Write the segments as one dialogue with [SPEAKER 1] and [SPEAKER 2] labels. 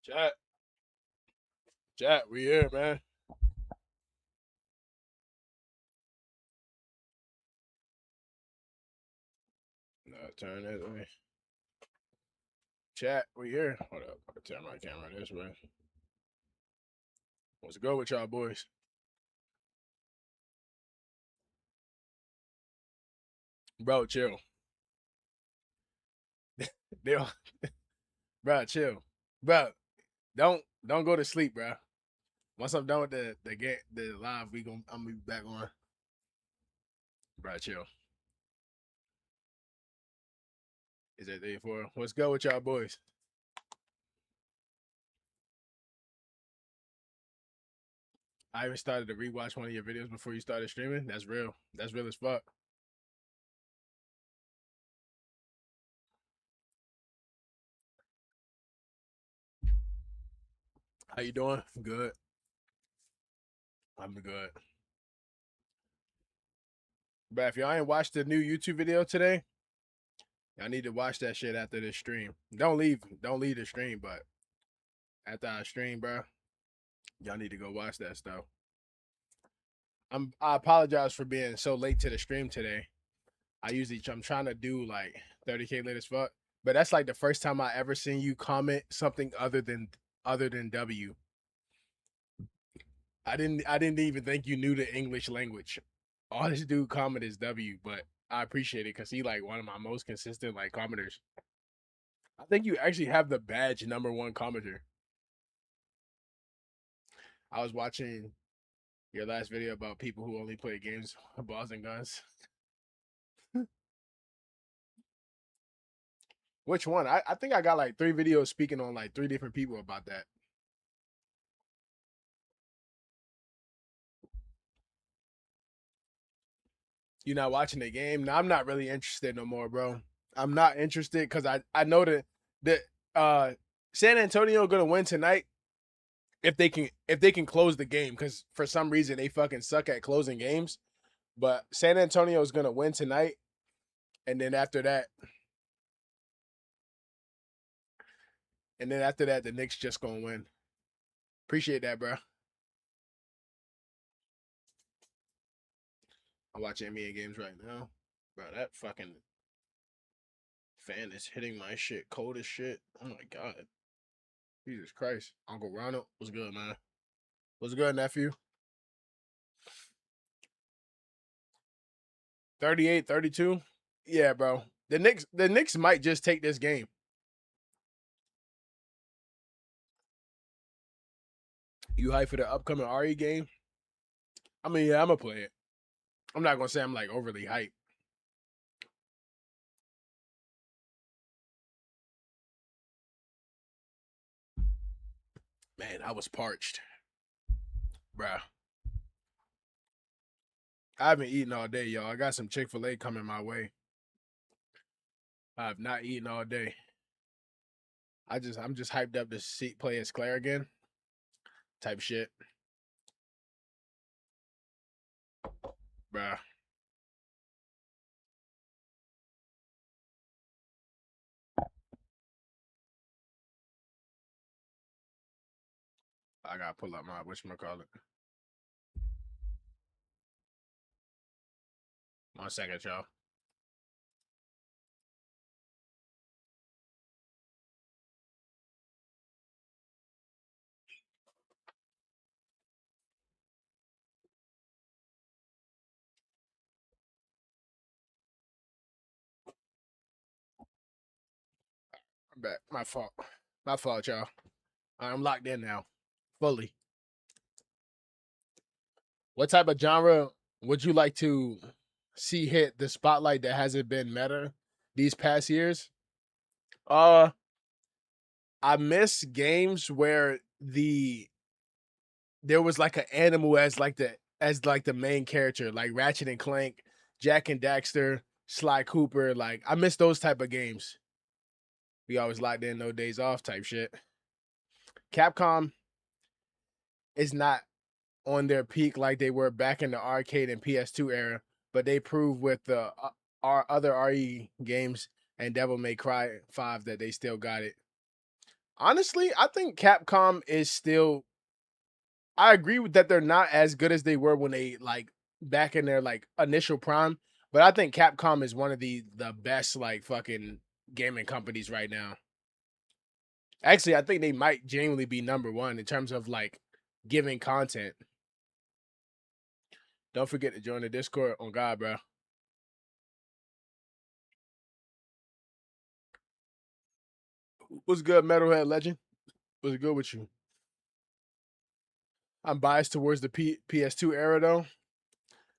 [SPEAKER 1] Chat, we here, man. No, turn that way. Chat, we here. Hold up, I can turn my camera this way. What's good with y'all boys? Bro, chill. Deal. Bro, chill. Bro, don't go to sleep, bro. Once I'm done with the live, I'm gonna be back on. Bro, chill. Is that day for what's good with y'all boys? I even started to rewatch one of your videos before you started streaming. That's real. That's real as fuck. How you doing? Good. I'm good. But if y'all ain't watched the new YouTube video today, y'all need to watch that shit after this stream. Don't leave the stream, but after I stream, bro, y'all need to go watch that stuff. I apologize for being so late to the stream today. I'm trying to do like 30K late as fuck, but that's like the first time I ever seen you comment something other than W. I didn't even think you knew the English language. All this dude comment is W, but I appreciate it because he like one of my most consistent like commenters. I think you actually have the badge number one commenter. I was watching your last video about people who only play games with balls and guns. Which one? I think I got like 3 videos speaking on like 3 different people about that. You not watching the game? No, I'm not really interested no more, bro. I'm not interested because I know that uh San Antonio gonna win tonight if they can close the game because for some reason they fucking suck at closing games. But San Antonio is gonna win tonight, and then after that, the Knicks just gonna win. Appreciate that, bro. I'm watching NBA games right now. Bro, that fucking fan is hitting my shit cold as shit. Oh my god. Jesus Christ. Uncle Ronald, what's good, man? What's good, nephew? 38, 32. Yeah, bro. The Knicks might just take this game. You hype for the upcoming RE game? I mean, yeah, I'm gonna play it. I'm not gonna say I'm like overly hyped. Man, I was parched. Bruh. I haven't eaten all day, y'all. I got some Chick-fil-A coming my way. I have not eaten all day. I'm just hyped up to see play as Claire again. Type shit. Bruh. I gotta pull up my whatchamacallit. 1 second, y'all. I'm back. My fault. My fault, y'all. I'm locked in now. Fully. What type of genre would you like to see hit the spotlight that hasn't been meta these past years? Uh I miss games where there was like an animal as like the main character, like Ratchet and Clank, Jack and Daxter, Sly Cooper. Like I miss those type of games. We always locked in, no days off type shit. Capcom is not on their peak like they were back in the arcade and PS2 era, but they proved with the our other RE games and Devil May Cry 5 that they still got it. Honestly, I think Capcom is still. I agree with that they're not as good as they were when they like back in their like initial prime, but I think Capcom is one of the best like fucking gaming companies right now. Actually, I think they might genuinely be number one in terms of like giving content. Don't forget to join the Discord on God, bro. What's good, Metalhead Legend? What's good with you? I'm biased towards the PS2 era though.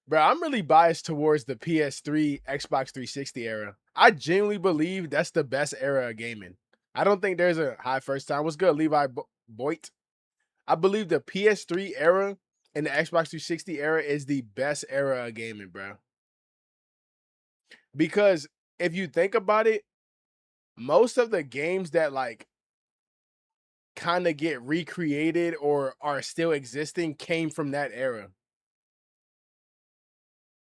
[SPEAKER 1] Bro, I'm really biased towards the PS3, Xbox 360 era. I genuinely believe that's the best era of gaming. I don't think there's a high first time. What's good, Levi Boyd? I believe the PS3 era and the Xbox 360 era is the best era of gaming, bro. Because if you think about it, most of the games that like kind of get recreated or are still existing came from that era.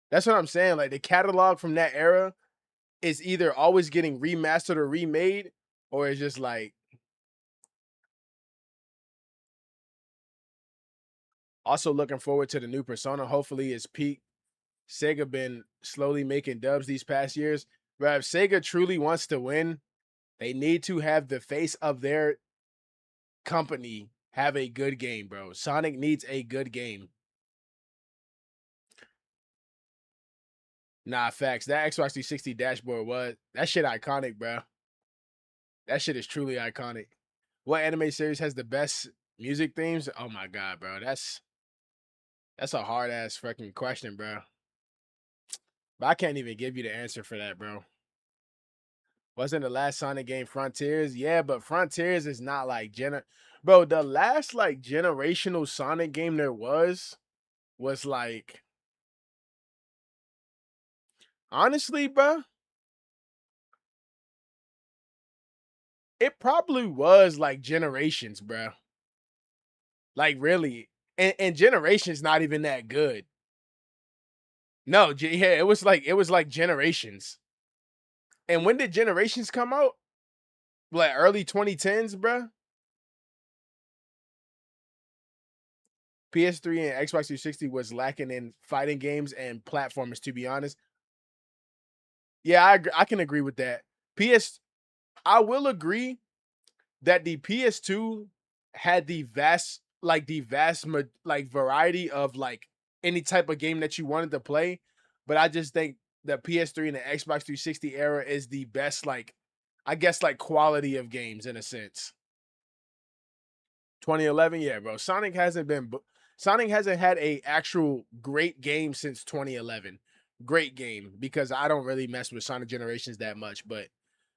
[SPEAKER 1] That's what I'm saying. Like the catalog from that era is either always getting remastered or remade, or it's just like also looking forward to the new Persona. Hopefully, it's peak. Sega been slowly making dubs these past years. But if Sega truly wants to win, they need to have the face of their company have a good game, bro. Sonic needs a good game. Nah, facts. That Xbox 360 dashboard was that shit iconic, bro. That shit is truly iconic. What anime series has the best music themes? Oh my god, bro. That's a hard ass fucking question, bro. But I can't even give you the answer for that, bro. Wasn't the last Sonic game Frontiers? Yeah, but Frontiers is not like bro, the last like generational Sonic game there was like honestly, bro, it probably was like Generations, bro. Like really. And Generations not even that good. No, yeah, it was like Generations. And when did Generations come out? Like early 2010s, bro. PS3 and Xbox 360 was lacking in fighting games and platformers, to be honest. Yeah, I can agree with that. PS, I will agree that the PS2 had the vast variety of like any type of game that you wanted to play, but I just think the PS3 and the Xbox 360 era is the best like I guess like quality of games in a sense. 2011, yeah, bro. Sonic hasn't had a actual great game since 2011. Great game because I don't really mess with Sonic Generations that much, but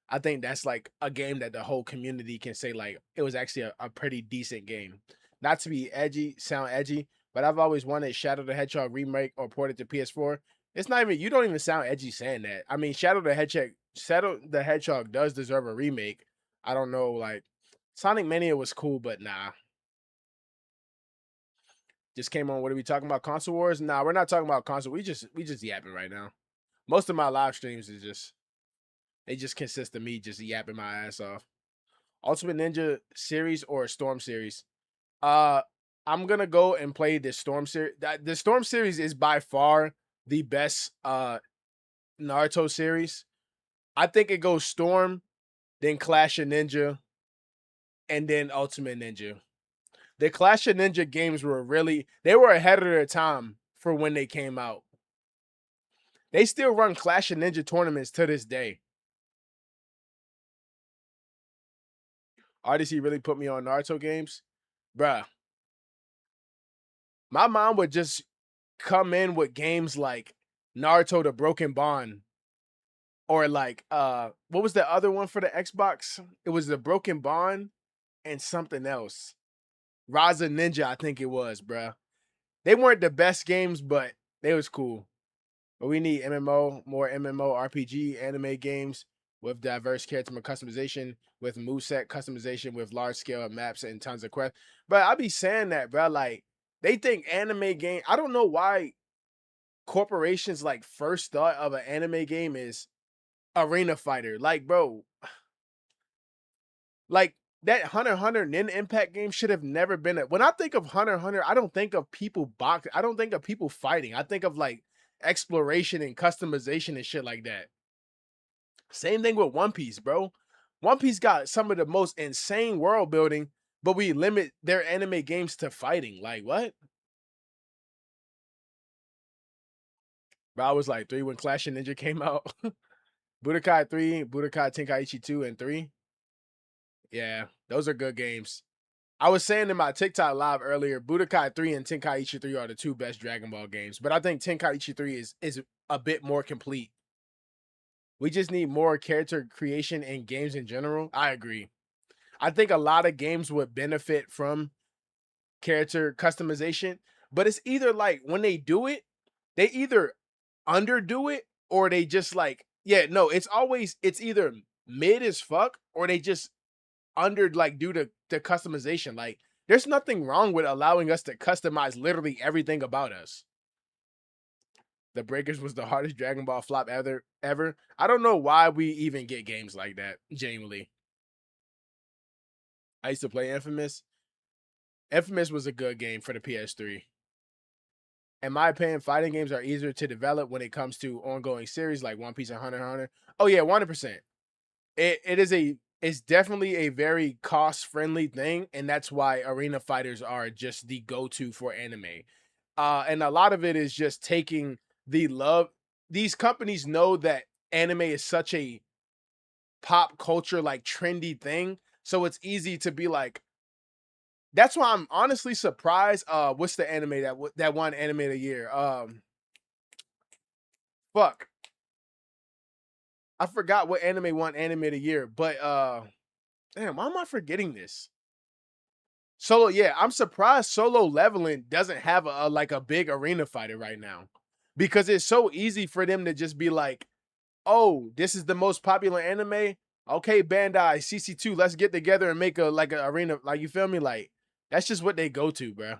[SPEAKER 1] I think that's like a game that the whole community can say like it was actually a pretty decent game. Not to be sound edgy, but I've always wanted Shadow the Hedgehog remake or ported to PS4. It's not even you don't even sound edgy saying that. I mean, Shadow the Hedgehog does deserve a remake. I don't know, like Sonic Mania was cool, but nah. Just came on. What are we talking about? Console wars? Nah, we're not talking about console. We just yapping right now. Most of my live streams is just they just consist of me just yapping my ass off. Ultimate Ninja series or Storm series? Uh, I'm gonna go and play the Storm series. The Storm series is by far the best Naruto series. I think it goes Storm, then Clash of Ninja, and then Ultimate Ninja. The Clash of Ninja games they were ahead of their time for when they came out. They still run Clash of Ninja tournaments to this day. RDC really put me on Naruto games. Bruh, my mom would just come in with games like Naruto the Broken Bond or like what was the other one for the Xbox? It was the Broken Bond and something else. Raza Ninja, I think it was, bruh. They weren't the best games, but they was cool. But we need more MMORPG anime games with diverse character customization, with moveset customization, with large scale maps and tons of quests. But I be saying that, bro. Like they think anime game. I don't know why corporations like first thought of an anime game is Arena Fighter. Like, bro, like that Hunter x Hunter Nin Impact game should have never been when I think of Hunter x Hunter, I don't think of people boxing. I don't think of people fighting. I think of like exploration and customization and shit like that. Same thing with One Piece, bro. One Piece got some of the most insane world building, but we limit their anime games to fighting. Like what? Bro, I was like 3 when Clash of Ninja came out. Budokai 3, Budokai Tenkaichi 2, and 3. Yeah, those are good games. I was saying in my TikTok live earlier, Budokai 3 and Tenkaichi 3 are the 2 best Dragon Ball games, but I think Tenkaichi 3 is a bit more complete. We just need more character creation in games in general. I agree. I think a lot of games would benefit from character customization, but it's either like when they do it, they either underdo it or they just like, yeah, no, it's either mid as fuck or they just under like due to the customization. Like, there's nothing wrong with allowing us to customize literally everything about us. The Breakers was the hardest Dragon Ball flop ever. I don't know why we even get games like that, genuinely. I used to play Infamous. Infamous was a good game for the PS3. In my opinion, fighting games are easier to develop when it comes to ongoing series like One Piece and Hunter x Hunter. Oh yeah, 100%. It's definitely a very cost-friendly thing, and that's why arena fighters are just the go-to for anime. And a lot of it is just taking the love. These companies know that anime is such a pop culture, like trendy thing, so it's easy to be like. That's why I'm honestly surprised. What's the anime that won anime of the year? Fuck, I forgot what anime won anime of the year, but damn, why am I forgetting this? Solo, yeah, I'm surprised Solo Leveling doesn't have like a big arena fighter right now, because it's so easy for them to just be like, "Oh, this is the most popular anime. Okay, Bandai, CC2, let's get together and make a like an arena." Like, you feel me? Like, that's just what they go to, bro.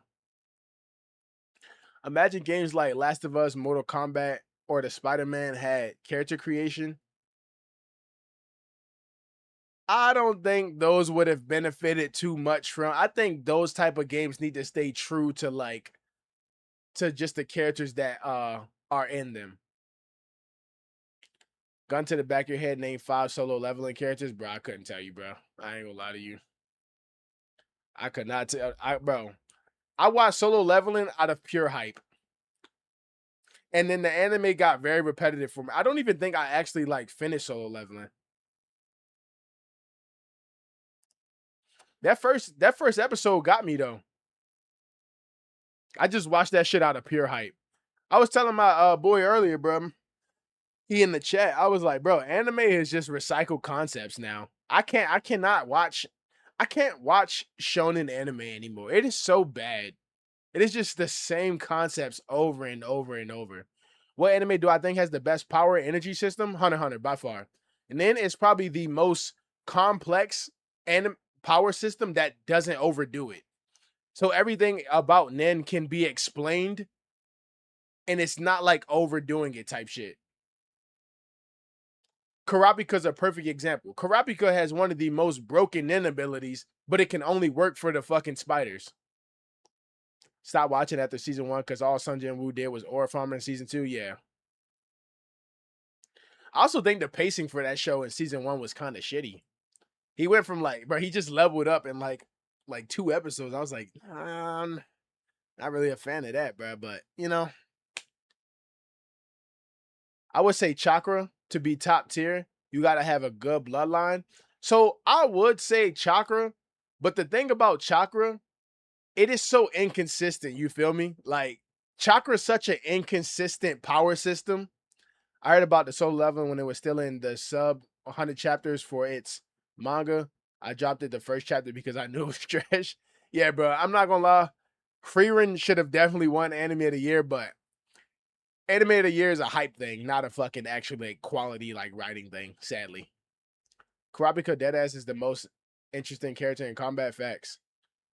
[SPEAKER 1] Imagine games like Last of Us, Mortal Kombat, or the Spider-Man had character creation. I don't think those would have benefited too much from. I think those type of games need to stay true to like to just the characters that are in them. Gun to the back of your head, name 5 solo leveling characters, bro. I couldn't tell you, bro. I ain't gonna lie to you. I could not tell. Bro, I watched solo leveling out of pure hype, and then the anime got very repetitive for me. I don't even think I actually like finished solo leveling. That first episode got me though. I just watched that shit out of pure hype. I was telling my boy earlier, bro. He in the chat. I was like, bro, anime is just recycled concepts now. I can't watch shonen anime anymore. It is so bad. It is just the same concepts over and over and over. What anime do I think has the best power energy system? Hunter x Hunter by far. And then it's probably the most complex power system that doesn't overdo it. So everything about Nen can be explained and it's not like overdoing it type shit. Kurapika's a perfect example. Kurapika has one of the most broken Nen abilities, but it can only work for the fucking spiders. Stop watching after season 1 because all Sun Jin Woo did was ore farming in season 2. Yeah. I also think the pacing for that show in season 1 was kind of shitty. He went from like, bro, he just leveled up in like 2 episodes. I was like, not really a fan of that, bro. But you know, I would say Chakra to be top tier. You gotta have a good bloodline. So I would say Chakra, but the thing about Chakra, it is so inconsistent. You feel me? Like Chakra is such an inconsistent power system. I heard about the Solo Leveling when it was still in the sub 100 chapters for its manga. I dropped it the first chapter because I knew it was trash. Yeah, bro, I'm not gonna lie. Frieren should have definitely won Anime of the Year, but Anime of the Year is a hype thing, not a fucking actual like quality like writing thing. Sadly, Kurapika Deadass is the most interesting character in Combat Facts.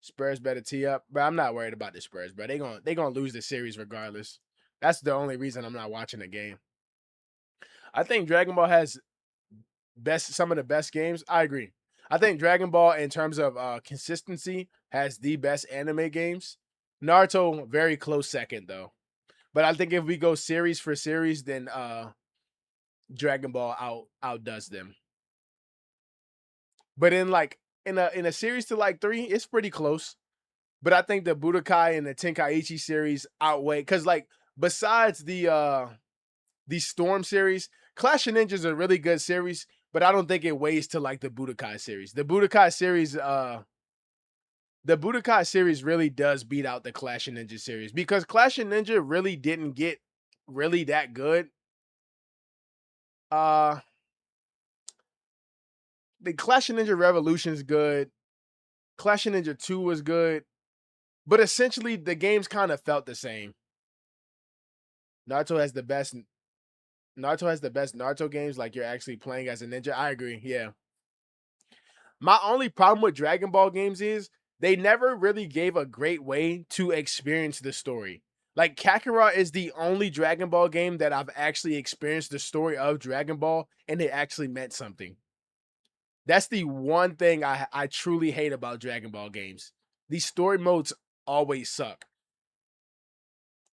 [SPEAKER 1] Spurs better tee up, but I'm not worried about the Spurs, bro. They gonna lose the series regardless. That's the only reason I'm not watching the game. I think Dragon Ball has some of the best games. I agree. I think Dragon Ball, in terms of consistency, has the best anime games. Naruto, very close second though. But I think if we go series for series, then Dragon Ball outdoes them. But in a series to like 3, it's pretty close. But I think the Budokai and the Tenkaichi series outweigh, because like besides the Storm series, Clash of Ninjas is a really good series, but I don't think it weighs to like the Budokai series. The Budokai series really does beat out the Clash of Ninja series, because Clash of Ninja really didn't get really that good. Uh the Clash of Ninja Revolution is good. Clash of Ninja 2 was good, but essentially the games kind of felt the same. Naruto has the best Naruto has the best Naruto games, like you're actually playing as a ninja. I agree. Yeah. My only problem with Dragon Ball games is they never really gave a great way to experience the story. Like Kakarot is the only Dragon Ball game that I've actually experienced the story of Dragon Ball and it actually meant something. That's the one thing I truly hate about Dragon Ball games. These story modes always suck.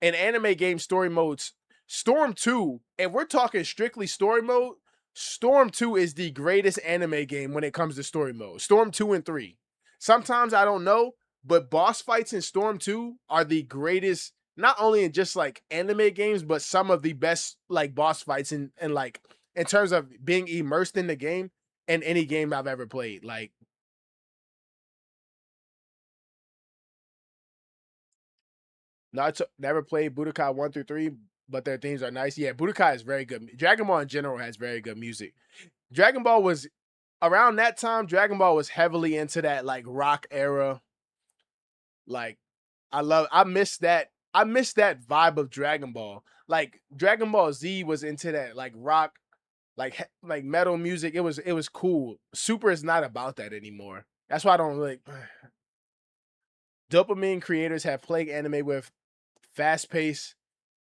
[SPEAKER 1] In anime game story modes, Storm 2, if we're talking strictly story mode, Storm 2 is the greatest anime game when it comes to story mode. Storm 2 and 3. Sometimes I don't know, but boss fights in Storm 2 are the greatest, not only in just like anime games, but some of the best like boss fights in like in terms of being immersed in the game in any game I've ever played. Like not never played Budokai 1 through 3, but their themes are nice. Yeah, Budokai is very good. Dragon Ball in general has very good music. Dragon Ball was around that time. Dragon Ball was heavily into that like rock era. Like I miss that vibe of Dragon Ball. Like Dragon Ball Z was into that like rock, like metal music. It was cool. Super is not about that anymore. That's why I don't like dopamine creators have plagued anime with fast pace,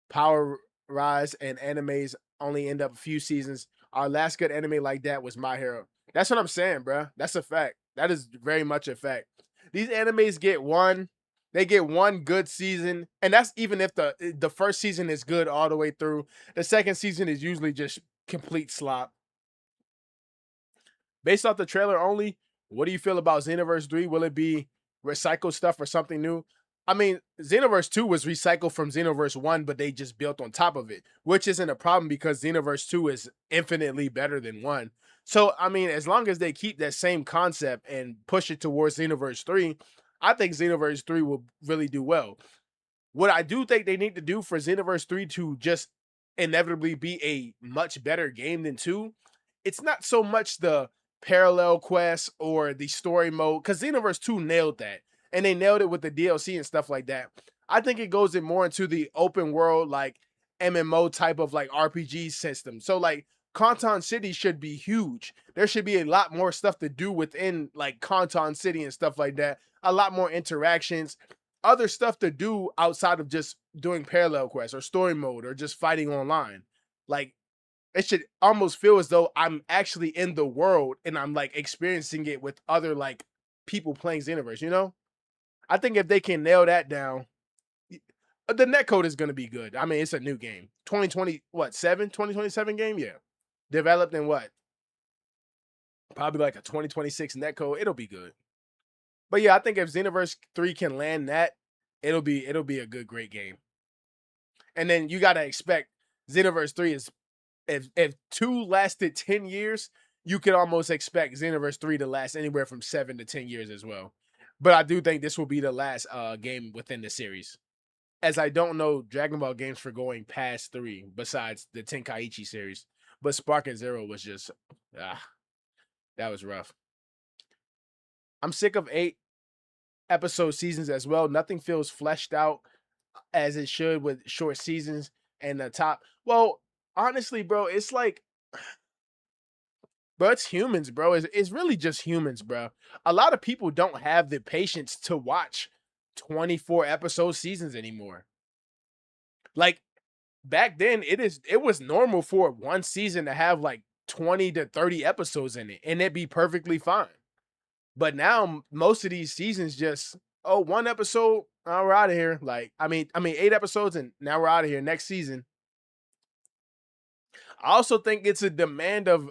[SPEAKER 1] power rise, and animes only end up a few seasons. Our last good anime like that was My Hero. That's what I'm saying, bro. That's a fact. That is very much a fact. These animes they get one good season, and that's even if the first season is good all the way through. The second season is usually just complete slop. Based off the trailer only, what do you feel about Xenoverse 3? Will it be recycled stuff or something new? I mean, Xenoverse 2 was recycled from Xenoverse 1, but they just built on top of it, which isn't a problem because Xenoverse 2 is infinitely better than 1. So, I mean, as long as they keep that same concept and push it towards Xenoverse 3, I think Xenoverse 3 will really do well. What I do think they need to do for Xenoverse 3 to just inevitably be a much better game than 2, it's not so much the parallel quests or the story mode, because Xenoverse 2 nailed that. And they nailed it with the DLC and stuff like that. I think it goes in more into the open world, like MMO type of like RPG system. So like Kanton City should be huge. There should be a lot more stuff to do within like Kanton City and stuff like that. A lot more interactions, other stuff to do outside of just doing parallel quests or story mode or just fighting online. Like it should almost feel as though I'm actually in the world and I'm like experiencing it with other like people playing Xenoverse, you know? I think if they can nail that down, the netcode is going to be good. I mean, it's a new game. 2020, what, 2027 game? Yeah. Developed in what? Probably like a 2026 netcode. It'll be good. But yeah, I think if Xenoverse 3 can land that, it'll be a great game. And then you got to expect Xenoverse 3 is if 2 lasted 10 years, you could almost expect Xenoverse 3 to last anywhere from 7 to 10 years as well. But I do think this will be the last game within the series, as I don't know Dragon Ball games for going past 3 besides the Tenkaichi series. But Spark and Zero was just that was rough. I'm sick of 8 episode seasons as well. Nothing feels fleshed out as it should with short seasons and the top. Well, honestly, bro, it's like, bro, it's humans, bro. It's really just humans, bro. A lot of people don't have the patience to watch 24 episode seasons anymore. Like back then, it was normal for one season to have like 20 to 30 episodes in it, and it'd be perfectly fine. But now most of these seasons just, oh, one episode, oh, we're out of here. Like, I mean, 8 episodes and now we're out of here. Next season. I also think it's a demand of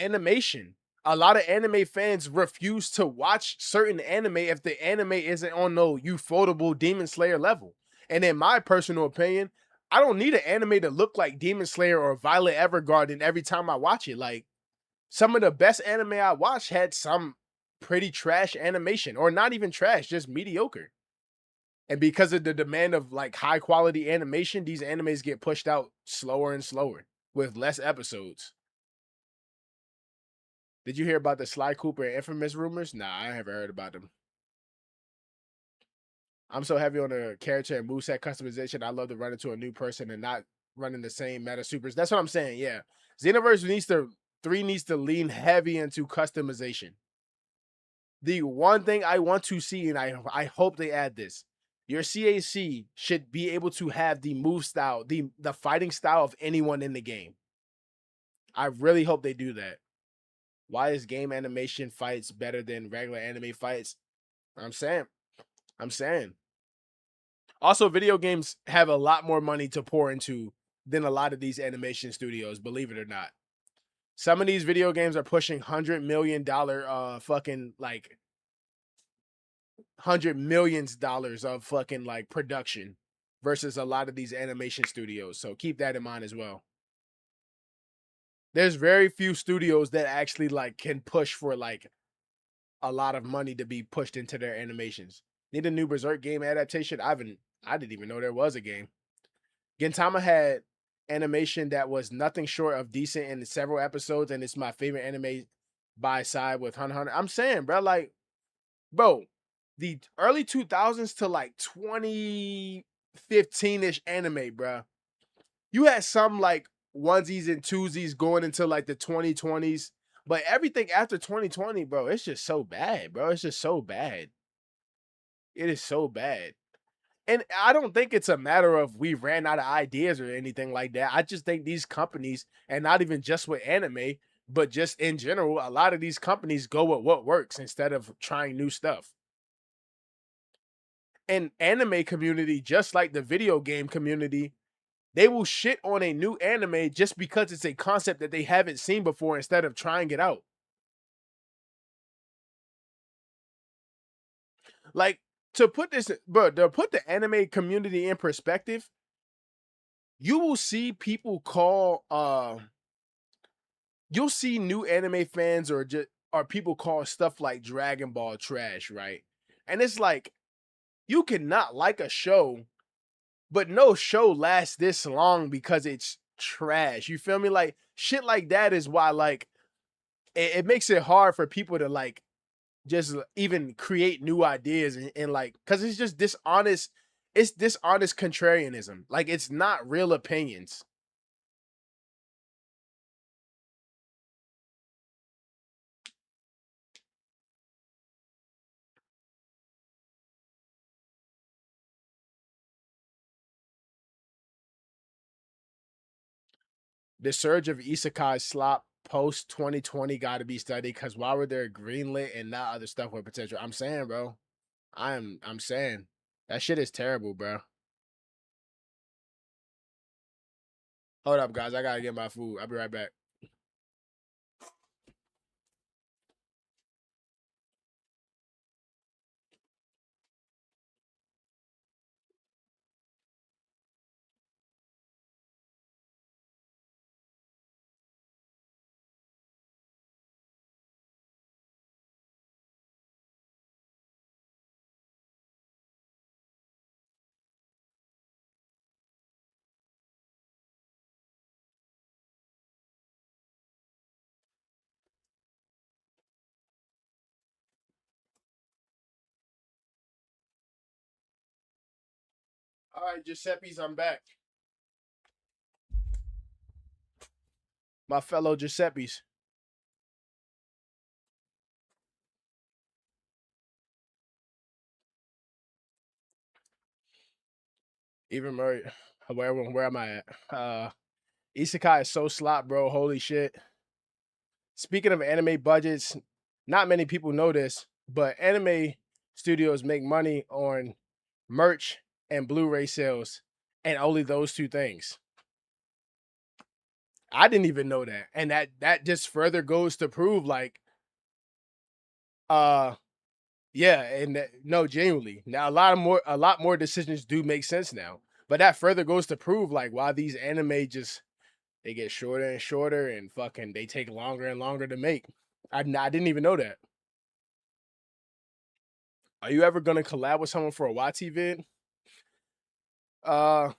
[SPEAKER 1] animation. A lot of anime fans refuse to watch certain anime if the anime isn't on no ufotable Demon Slayer level. And in my personal opinion, I don't need an anime to look like Demon Slayer or Violet Evergarden every time I watch it. Like, some of the best anime I watched had some pretty trash animation, or not even trash, just mediocre. And because of the demand of like high quality animation, these animes get pushed out slower and slower with less episodes. Did you hear about the Sly Cooper and Infamous rumors? Nah, I haven't heard about them. I'm so heavy on the character and moveset customization. I love to run into a new person and not running the same meta supers. That's what I'm saying. Yeah. Xenoverse needs to lean heavy into customization. The one thing I want to see, and I hope they add this, your CAC should be able to have the move style, the fighting style of anyone in the game. I really hope they do that. Why is game animation fights better than regular anime fights? I'm saying. I'm saying. Also, video games have a lot more money to pour into than a lot of these animation studios, believe it or not. Some of these video games are pushing $100 million fucking like $100 millions of fucking like production versus a lot of these animation studios. So keep that in mind as well. There's very few studios that actually like can push for like a lot of money to be pushed into their animations. Need a new Berserk game adaptation? I didn't even know there was a game. Gintama had animation that was nothing short of decent in several episodes, and it's my favorite anime by side with Hunter x Hunter. I'm saying, bro, like, bro, the early 2000s to like 2015-ish anime, bro. You had some like onesies and twosies going into like the 2020s, but everything after 2020, bro, it's just so bad, bro. It's just so bad. It is so bad. And I don't think it's a matter of we ran out of ideas or anything like that. I just think these companies, and not even just with anime, but just in general, a lot of these companies go with what works instead of trying new stuff. And anime community, just like the video game community, they will shit on a new anime just because it's a concept that they haven't seen before instead of trying it out. Like, to put this, bro, to put the anime community in perspective, you will see people call you'll see new anime fans or people call stuff like Dragon Ball trash, right? And it's like, you cannot like a show, but no show lasts this long because it's trash. You feel me? Like, shit like that is why, like, it makes it hard for people to like just even create new ideas and like, because it's just dishonest. It's dishonest contrarianism. Like, it's not real opinions. The surge of isekai slop post 2020 got to be studied, because why were there greenlit and not other stuff with potential? I'm saying, bro. I'm saying that shit is terrible, bro. Hold up, guys. I gotta get my food. I'll be right back. All right, Giuseppe's. I'm back. My fellow Giuseppe's. Even Murray. Where am I at? Isekai is so slop, bro. Holy shit. Speaking of anime budgets, not many people know this, but anime studios make money on merch and Blu-ray sales, and only those two things. I didn't even know that, and that just further goes to prove, like, uh, yeah, and no, genuinely, now a lot more decisions do make sense now, but that further goes to prove like why these anime just they get shorter and shorter, and fucking they take longer and longer to make. I didn't even know that. Are you ever gonna collab with someone for a YT vid? Uh,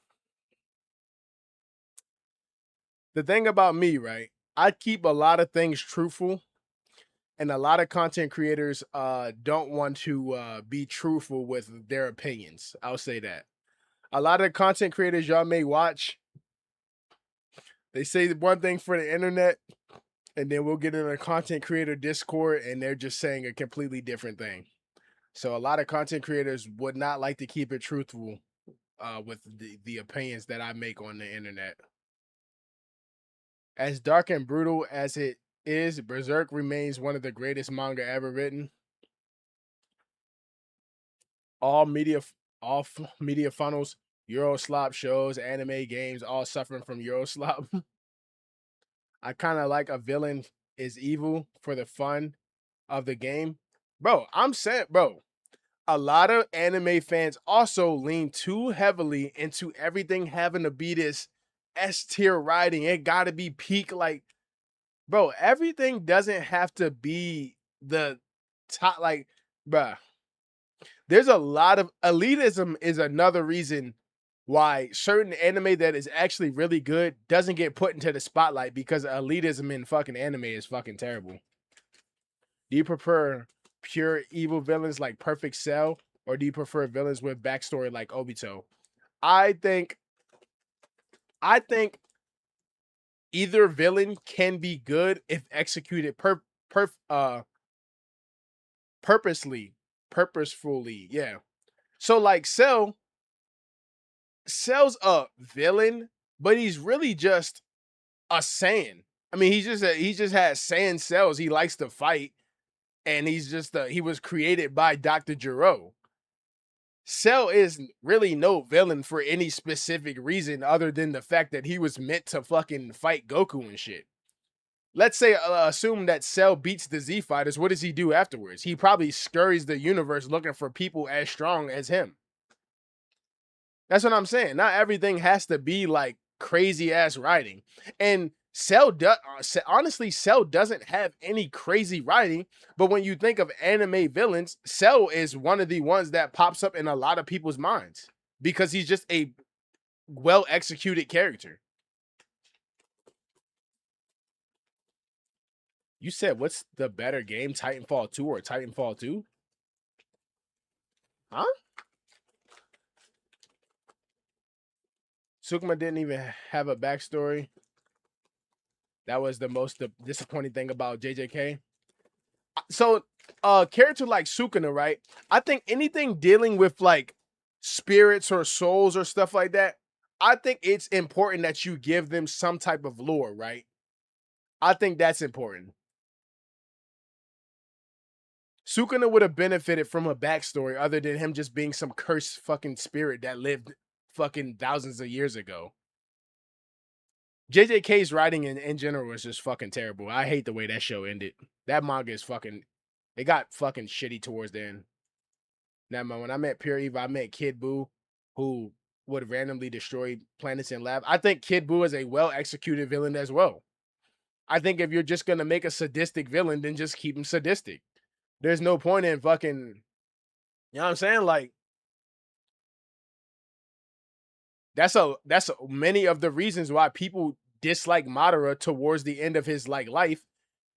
[SPEAKER 1] the thing about me, right? I keep a lot of things truthful, and a lot of content creators don't want to be truthful with their opinions. I'll say that. A lot of content creators y'all may watch, they say one thing for the internet, and then we'll get in a content creator Discord, and they're just saying a completely different thing. So a lot of content creators would not like to keep it truthful with the opinions that I make on the internet. As dark and brutal as it is, Berserk remains one of the greatest manga ever written. All media, media funnels, Euroslop shows, anime, games, all suffering from Euroslop. I kind of like a villain is evil for the fun of the game, bro. I'm saying, bro. A lot of anime fans also lean too heavily into everything having to be this S tier writing. It got to be peak, like, bro. Everything doesn't have to be the top, like, bruh. There's a lot of elitism is another reason why certain anime that is actually really good doesn't get put into the spotlight, because elitism in fucking anime is fucking terrible. Do you prefer pure evil villains like Perfect Cell, or do you prefer villains with backstory like Obito? I think I think either villain can be good if executed purposely, purposefully. Yeah. So like Cell's a villain, but he's really just a Saiyan. I mean, he just has Saiyan cells. He likes to fight, and he's just he was created by Dr. Gero. Cell is really no villain for any specific reason other than the fact that he was meant to fucking fight Goku and shit. Let's say, assume that Cell beats the Z Fighters. What does he do afterwards? He probably scurries the universe looking for people as strong as him. That's what I'm saying. Not everything has to be like crazy ass writing. And honestly, Cell doesn't have any crazy writing. But when you think of anime villains, Cell is one of the ones that pops up in a lot of people's minds because he's just a well executed character. You said, what's the better game, Titanfall 2 or Titanfall 2? Huh? Sukuma didn't even have a backstory. That was the most disappointing thing about JJK. So, character like Sukuna, right? I think anything dealing with like spirits or souls or stuff like that, I think it's important that you give them some type of lore, right? I think that's important. Sukuna would have benefited from a backstory other than him just being some cursed fucking spirit that lived fucking thousands of years ago. JJK's writing in general was just fucking terrible. I hate the way that show ended. That manga is fucking, it got fucking shitty towards the end. Now, man, when I met Pure Eva, I met Kid Buu, who would randomly destroy planets in lab. I think Kid Buu is a well executed villain as well. I think if you're just gonna make a sadistic villain, then just keep him sadistic. There's no point in fucking, you know what I'm saying? Like, that's many of the reasons why people dislike Madara towards the end of his like life.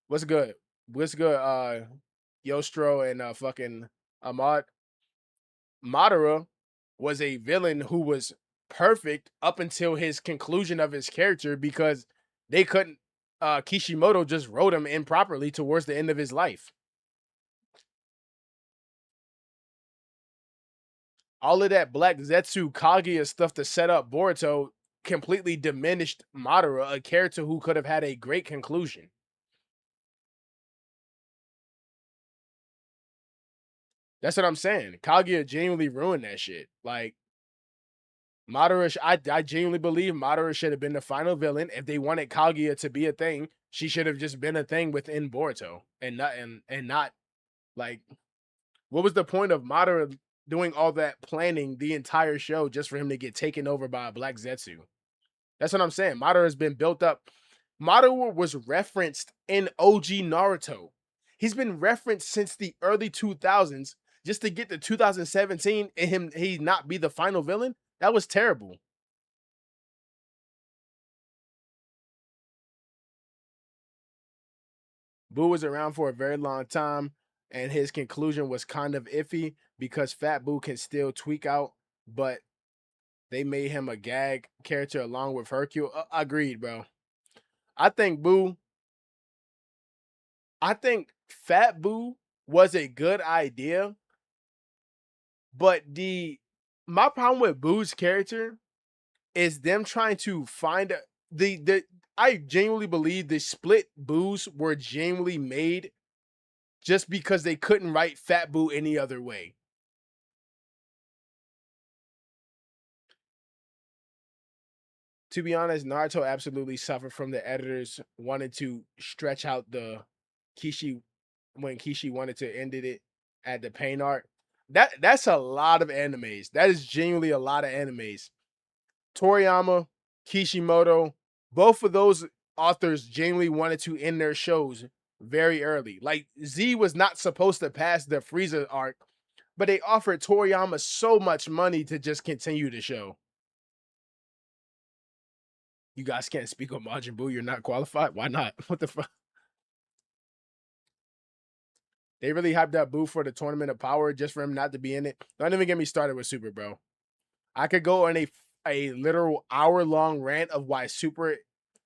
[SPEAKER 1] What's good? What's good? Yostro and fucking Ahmad. Madara was a villain who was perfect up until his conclusion of his character, because they couldn't Kishimoto just wrote him improperly towards the end of his life. All of that Black Zetsu Kaguya stuff to set up Boruto completely diminished Madara, a character who could have had a great conclusion. That's what I'm saying. Kaguya genuinely ruined that shit. Like Madara, I genuinely believe Madara should have been the final villain. If they wanted Kaguya to be a thing, she should have just been a thing within Boruto, and not like, what was the point of Madara doing all that planning the entire show just for him to get taken over by a Black Zetsu? That's what I'm saying. Madara has been built up. Madara was referenced in OG Naruto. He's been referenced since the early 2000s just to get to 2017 and he not be the final villain. That was terrible. Boo was around for a very long time, and his conclusion was kind of iffy because Fat Boo can still tweak out, but they made him a gag character along with Hercule. Agreed, bro. I think Boo, I think Fat Boo was a good idea, but my problem with Boo's character is them trying to find the I genuinely believe the split Boos were genuinely made just because they couldn't write Fat Boo any other way. To be honest, Naruto absolutely suffered from the editors wanting to stretch out the Kishi when Kishi wanted to ended it at the pain art. That's a lot of animes. That is genuinely a lot of animes. Toriyama, Kishimoto, both of those authors genuinely wanted to end their shows very early. Like Z was not supposed to pass the Frieza arc, but they offered Toriyama so much money to just continue the show. You guys can't speak on Majin Buu. You're not qualified. Why not? What the fuck? They really hyped up Buu for the Tournament of Power just for him not to be in it. Don't even get me started with Super, bro. I could go on a literal hour-long rant of why Super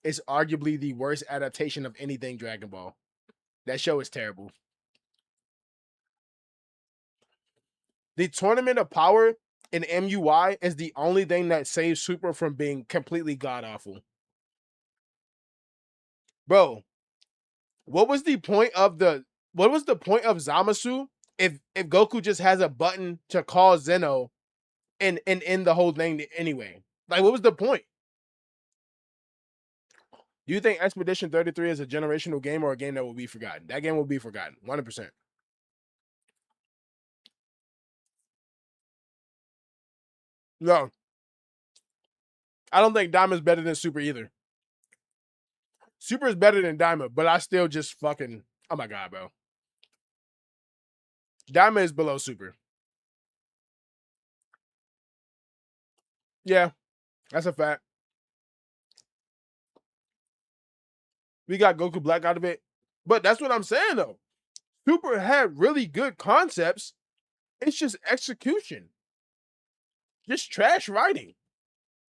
[SPEAKER 1] is arguably the worst adaptation of anything Dragon Ball. That show is terrible. The Tournament of Power in MUI is the only thing that saves Super from being completely god-awful. Bro, what was the point of Zamasu if Goku just has a button to call Zeno and end the whole thing anyway? Like, what was the point? Do you think Expedition 33 is a generational game or a game that will be forgotten? That game will be forgotten, 100%. No, I don't think Diamond's better than Super either. Super is better than Diamond, but I still just fucking, oh my god, bro. Diamond is below Super. Yeah, that's a fact. We got Goku Black out of it, but that's what I'm saying though. Super had really good concepts. It's just execution. Just trash writing.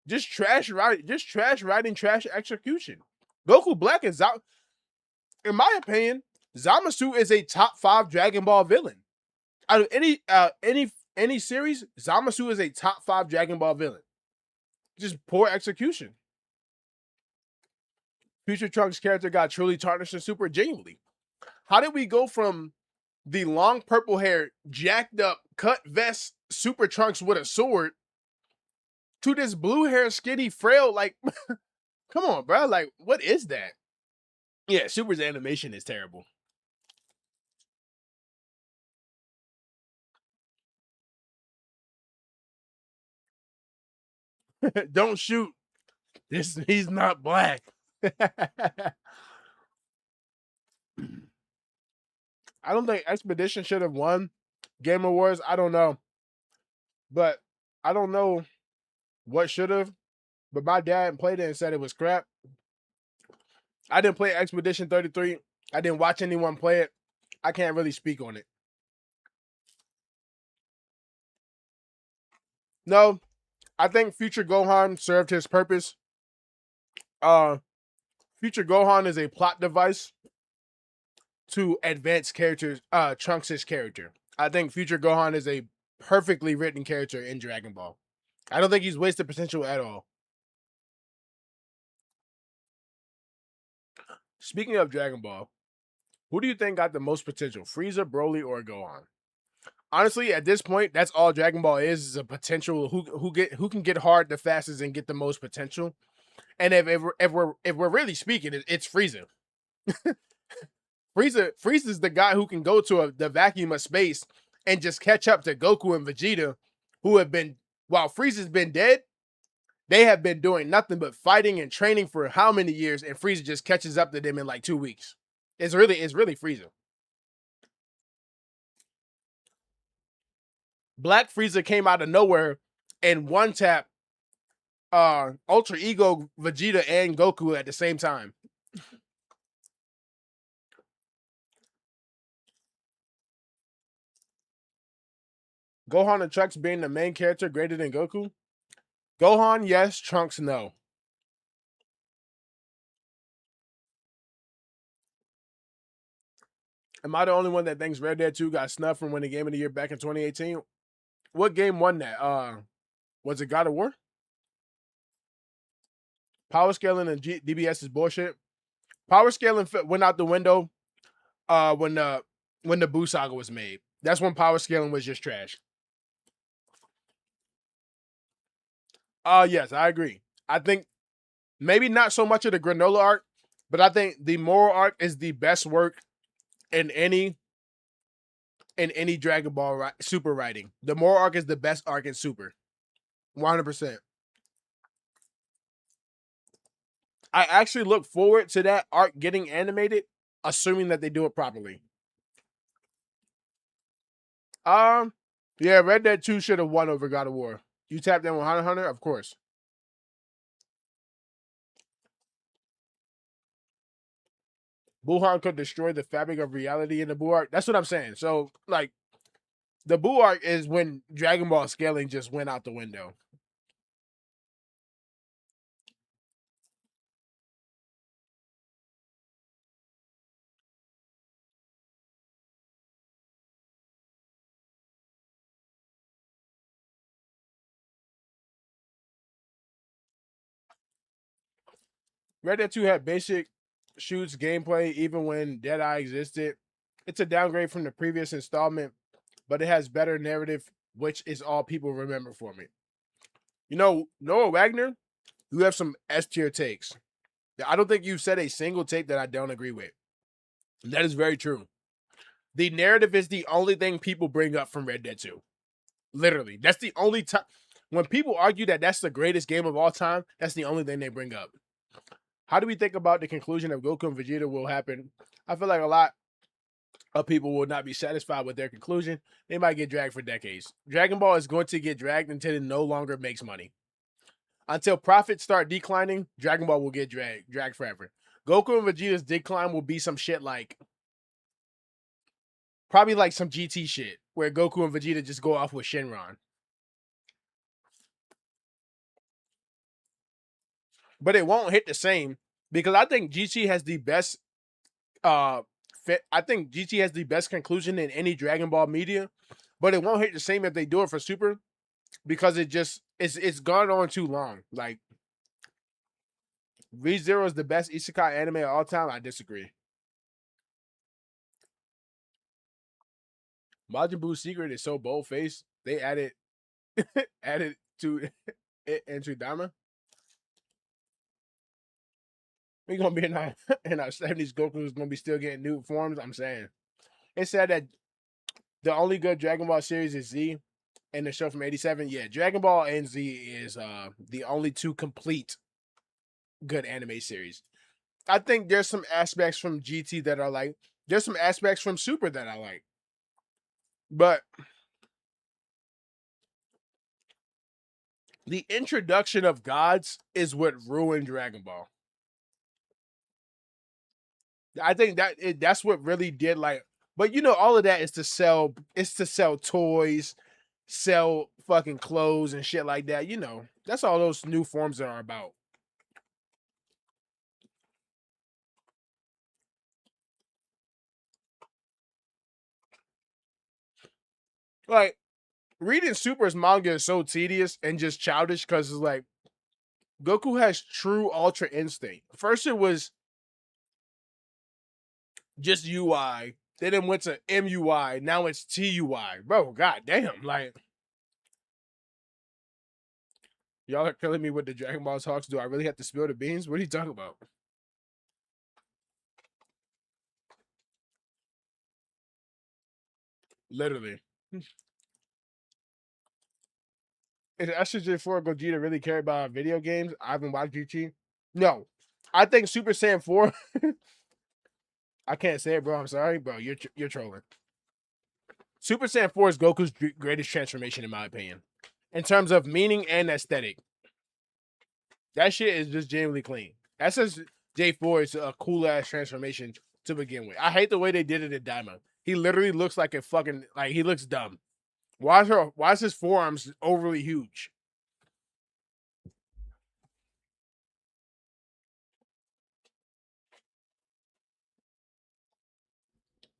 [SPEAKER 1] Just trash writing. Just trash writing. Trash execution. Goku Black is out. In my opinion, Zamasu is a top 5 Dragon Ball villain. Out of any series, Zamasu is a top 5 Dragon Ball villain. Just poor execution. Future Trunks' character got truly tarnished in Super genuinely. How did we go from the long purple hair, jacked up, cut vest Super Trunks with a sword to this blue hair, skinny, frail? Like, come on, bro. Like, what is that? Yeah, Super's animation is terrible. Don't shoot. He's not black. I don't think Expedition should have won Game Awards. I don't know. But I don't know what should have. But my dad played it and said it was crap. I didn't play Expedition 33. I didn't watch anyone play it. I can't really speak on it. No, I think Future Gohan served his purpose. Future Gohan is a plot device to advance characters, Trunks' character. I think Future Gohan is a perfectly written character in Dragon Ball. I don't think he's wasted potential at all. Speaking of Dragon Ball, who do you think got the most potential, Frieza, Broly, or Gohan? Honestly, at this point, that's all Dragon Ball is a potential who can get hard the fastest and get the most potential. And if we're really speaking, it's Frieza. Frieza's the guy who can go to the vacuum of space and just catch up to Goku and Vegeta, who have been while Frieza's been dead, they have been doing nothing but fighting and training for how many years, and Frieza just catches up to them in like 2 weeks. It's really Frieza. Black Frieza came out of nowhere and one tap Ultra Ego Vegeta and Goku at the same time. Gohan and Trunks being the main character greater than Goku? Gohan, yes. Trunks, no. Am I the only one that thinks Red Dead 2 got snubbed from winning Game of the Year back in 2018? What game won that? Was it God of War? Power scaling and DBS is bullshit. Power scaling went out the window when the Buu Saga was made. That's when power scaling was just trash. Yes, I agree. I think maybe not so much of the Granola arc, but I think the Moral arc is the best work in any Dragon Ball Super writing. The Moral arc is the best arc in Super. 100%. I actually look forward to that arc getting animated, assuming that they do it properly. Yeah, Red Dead 2 should have won over God of War. You tapped in with Hunter x Hunter? Of course. Buuhan could destroy the fabric of reality in the Buu arc. That's what I'm saying. So, like, the Buu arc is when Dragon Ball scaling just went out the window. Red Dead 2 had basic shoots gameplay even when Deadeye existed. It's a downgrade from the previous installment, but it has better narrative, which is all people remember from it. You know, Noah Wagner, you have some S tier takes. I don't think you've said a single take that I don't agree with. That is very true. The narrative is the only thing people bring up from Red Dead 2. Literally. That's the only time. When people argue that that's the greatest game of all time, that's the only thing they bring up. How do we think about the conclusion of Goku and Vegeta will happen? I feel like a lot of people will not be satisfied with their conclusion. They might get dragged for decades. Dragon Ball is going to get dragged until it no longer makes money. Until profits start declining, Dragon Ball will get dragged forever. Goku and Vegeta's decline will be some shit like probably like some GT shit where Goku and Vegeta just go off with Shenron. But it won't hit the same because I think GT has the best I think GT has the best conclusion in any Dragon Ball media, but it won't hit the same if they do it for Super because it's gone on too long. Like ReZero is the best isekai anime of all time. I disagree. Majin Buu's secret is so bold faced. They added added to it into Dama. We gonna be in our 70s. Goku is gonna be still getting new forms. I'm saying it said that the only good Dragon Ball series is Z, and the show from '87. Yeah, Dragon Ball and Z is the only two complete good anime series. I think there's some aspects from GT that are like. There's some aspects from Super that I like, but the introduction of gods is what ruined Dragon Ball. I think that's what really did like. But you know, all of that is to sell. It's to sell toys, sell fucking clothes and shit like that. You know, that's all those new forms are about. Like reading Super's manga is so tedious and just childish because it's like Goku has true Ultra Instinct. First, it was just UI. They then went to MUI. Now it's TUI. Bro, god damn. Like, y'all are killing me with the Dragon Ball talks. Do I really have to spill the beans? What are you talking about? Literally. Is SSJ4 Gogeta really care about video games? I haven't watched GT. No. I think Super Saiyan 4. I can't say it, bro. I'm sorry, bro. You're trolling. Super Saiyan 4 is Goku's greatest transformation, in my opinion. In terms of meaning and aesthetic. That shit is just genuinely clean. SSJ4 is a cool ass transformation to begin with. I hate the way they did it in Daima. He literally looks like a fucking like he looks dumb. Why is his forearms overly huge?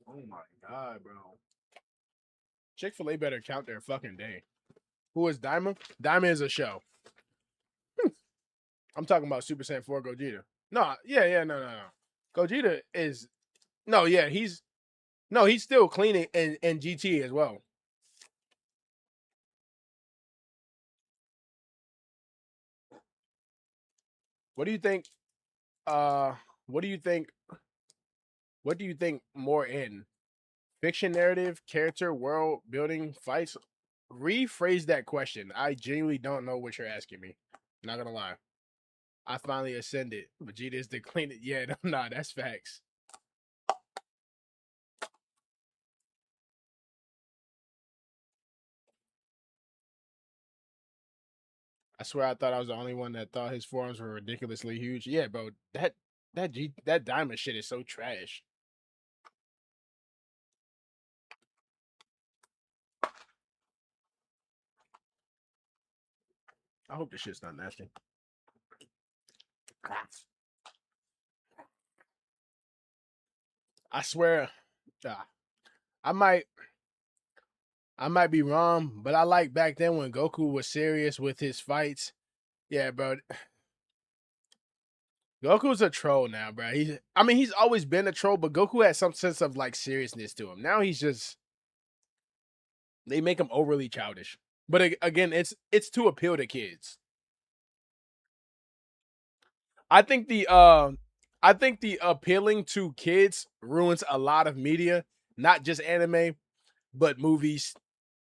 [SPEAKER 1] Oh my god, bro. Chick-fil-A better count their fucking day. Who is Daima? Daima is a show. I'm talking about Super Saiyan 4 Gogeta. No, no. Gogeta is no, yeah, he's still cleaning in GT as well. What do you think? What do you think? What do you think more in fiction, narrative, character, world building, fights? Rephrase that question. I genuinely don't know what you're asking me. Not gonna lie. I finally ascended. Vegeta is the cleanest. Yeah, nah, that's facts. I swear I thought I was the only one that thought his forearms were ridiculously huge. Yeah, bro, that diamond shit is so trash. I hope this shit's not nasty. I swear, I might be wrong, but I like back then when Goku was serious with his fights. Yeah, bro. Goku's a troll now, bro. He's always been a troll, but Goku has some sense of like seriousness to him. Now he's just they make him overly childish. But again, it's to appeal to kids. I think the appealing to kids ruins a lot of media, not just anime, but movies,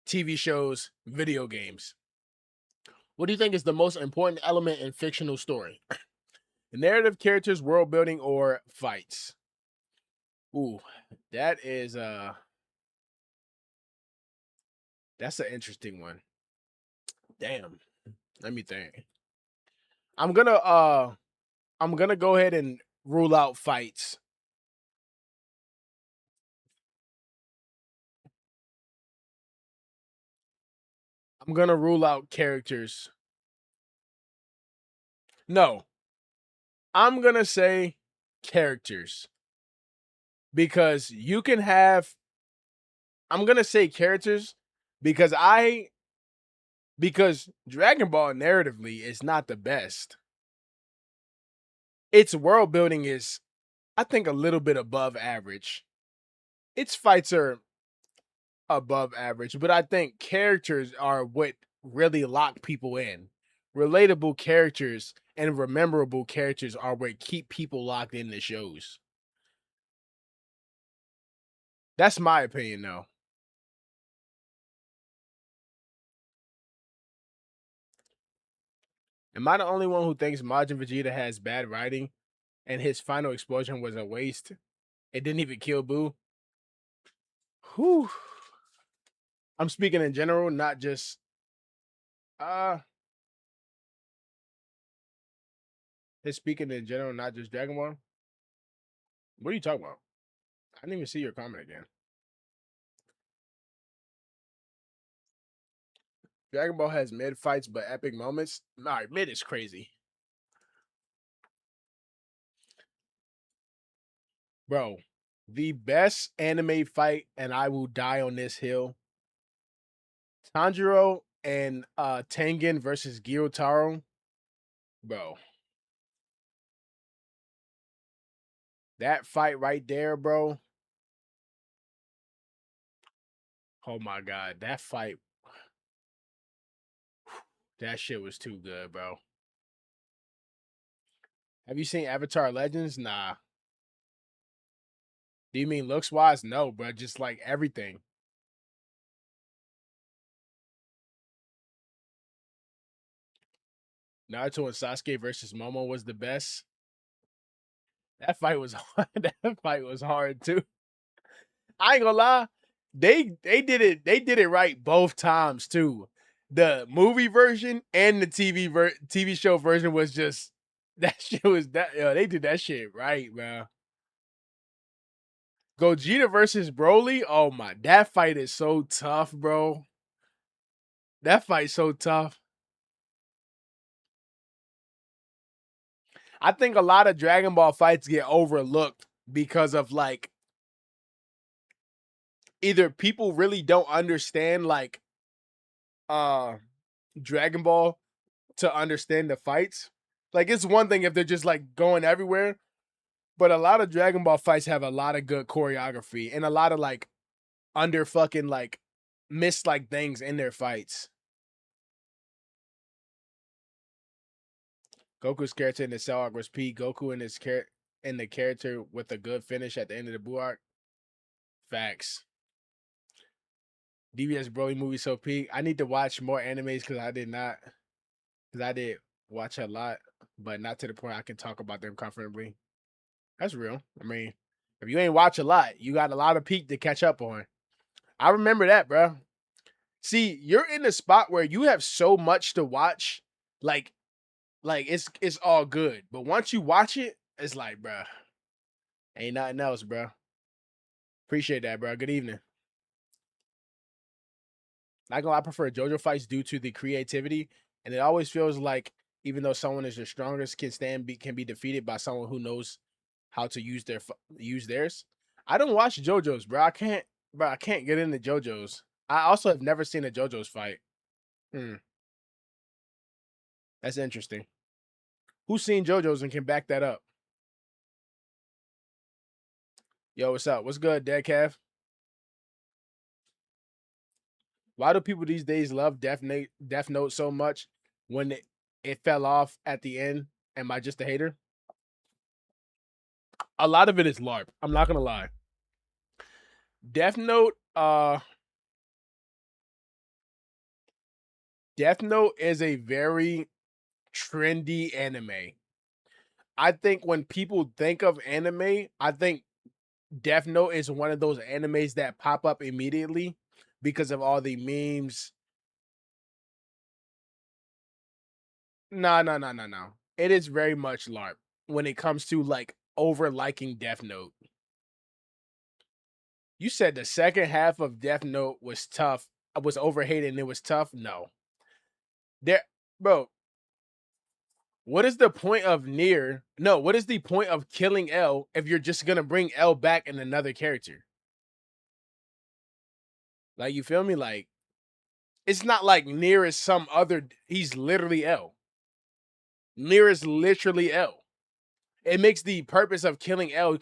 [SPEAKER 1] TV shows, video games. What do you think is the most important element in fictional story? Narrative, characters, world building, or fights? Ooh, that is that's an interesting one. Damn. Let me think. I'm gonna go ahead and rule out fights. I'm gonna rule out characters. No, I'm gonna say characters because you can have. I'm gonna say characters because Dragon Ball narratively is not the best. Its world building is, I think, a little bit above average. Its fights are above average, but I think characters are what really lock people in. Relatable characters and rememberable characters are what keep people locked in the shows. That's my opinion, though. Am I the only one who thinks Majin Vegeta has bad writing and his final explosion was a waste? It didn't even kill Boo. Whew. I'm speaking in general, not just uh it's speaking in general, not just Dragon Ball. What are you talking about? I didn't even see your comment again. Dragon Ball has mid fights but epic moments. Nah, mid is crazy. Bro, the best anime fight, and I will die on this hill. Tanjiro and Tengen versus Gyotaro. Bro. That fight right there, bro. Oh my god, that fight, that shit was too good, bro. Have you seen Avatar Legends? Nah. Do you mean looks wise? No, bro. Just like everything. Naruto and Sasuke versus Momo was the best. That fight was hard. That fight was hard too. I ain't gonna lie. They did it right both times too. The movie version and the TV show version was just that shit was that yo, they did that shit right, man. Gogeta versus Broly. Oh my, that fight is so tough, bro. That fight's so tough. I think a lot of Dragon Ball fights get overlooked because of like either people really don't understand like uh Dragon Ball to understand the fights. Like it's one thing if they're just like going everywhere, but a lot of Dragon Ball fights have a lot of good choreography and a lot of like under fucking like missed like things in their fights. Goku's character in the Cell arc was P. Goku and his in the character with a good finish at the end of the Buu arc. Facts. DBS Broly movie so peak. I need to watch more animes because I did not. Because I did watch a lot, but not to the point I can talk about them comfortably. That's real. I mean, if you ain't watch a lot, you got a lot of peak to catch up on. I remember that, bro. See, you're in the spot where you have so much to watch, like, it's all good. But once you watch it, it's like, bro, ain't nothing else, bro. Appreciate that, bro. Good evening. Not gonna lie, I prefer JoJo fights due to the creativity, and it always feels like even though someone is the strongest, can be defeated by someone who knows how to use theirs. I don't watch JoJo's, bro. I can't get into JoJo's. I also have never seen a JoJo's fight. Hmm, that's interesting. Who's seen JoJo's and can back that up? Yo, what's up? What's good, Dead Cav? Why do people these days love Death Note so much when it fell off at the end? Am I just a hater? A lot of it is LARP. I'm not gonna lie. Death Note, Death Note is a very trendy anime. I think when people think of anime, I think Death Note is one of those animes that pop up immediately because of all the memes. No, no, no, no, no. It is very much LARP when it comes to like over liking Death Note. You said the second half of Death Note was tough, was overhated and it was tough. No. There, bro, what is the point of Nier? No, what is the point of killing L if you're just gonna bring L back in another character? Like, you feel me? Like, it's not like Nier is some other. He's literally L. Nier is literally L. It makes the purpose of killing L.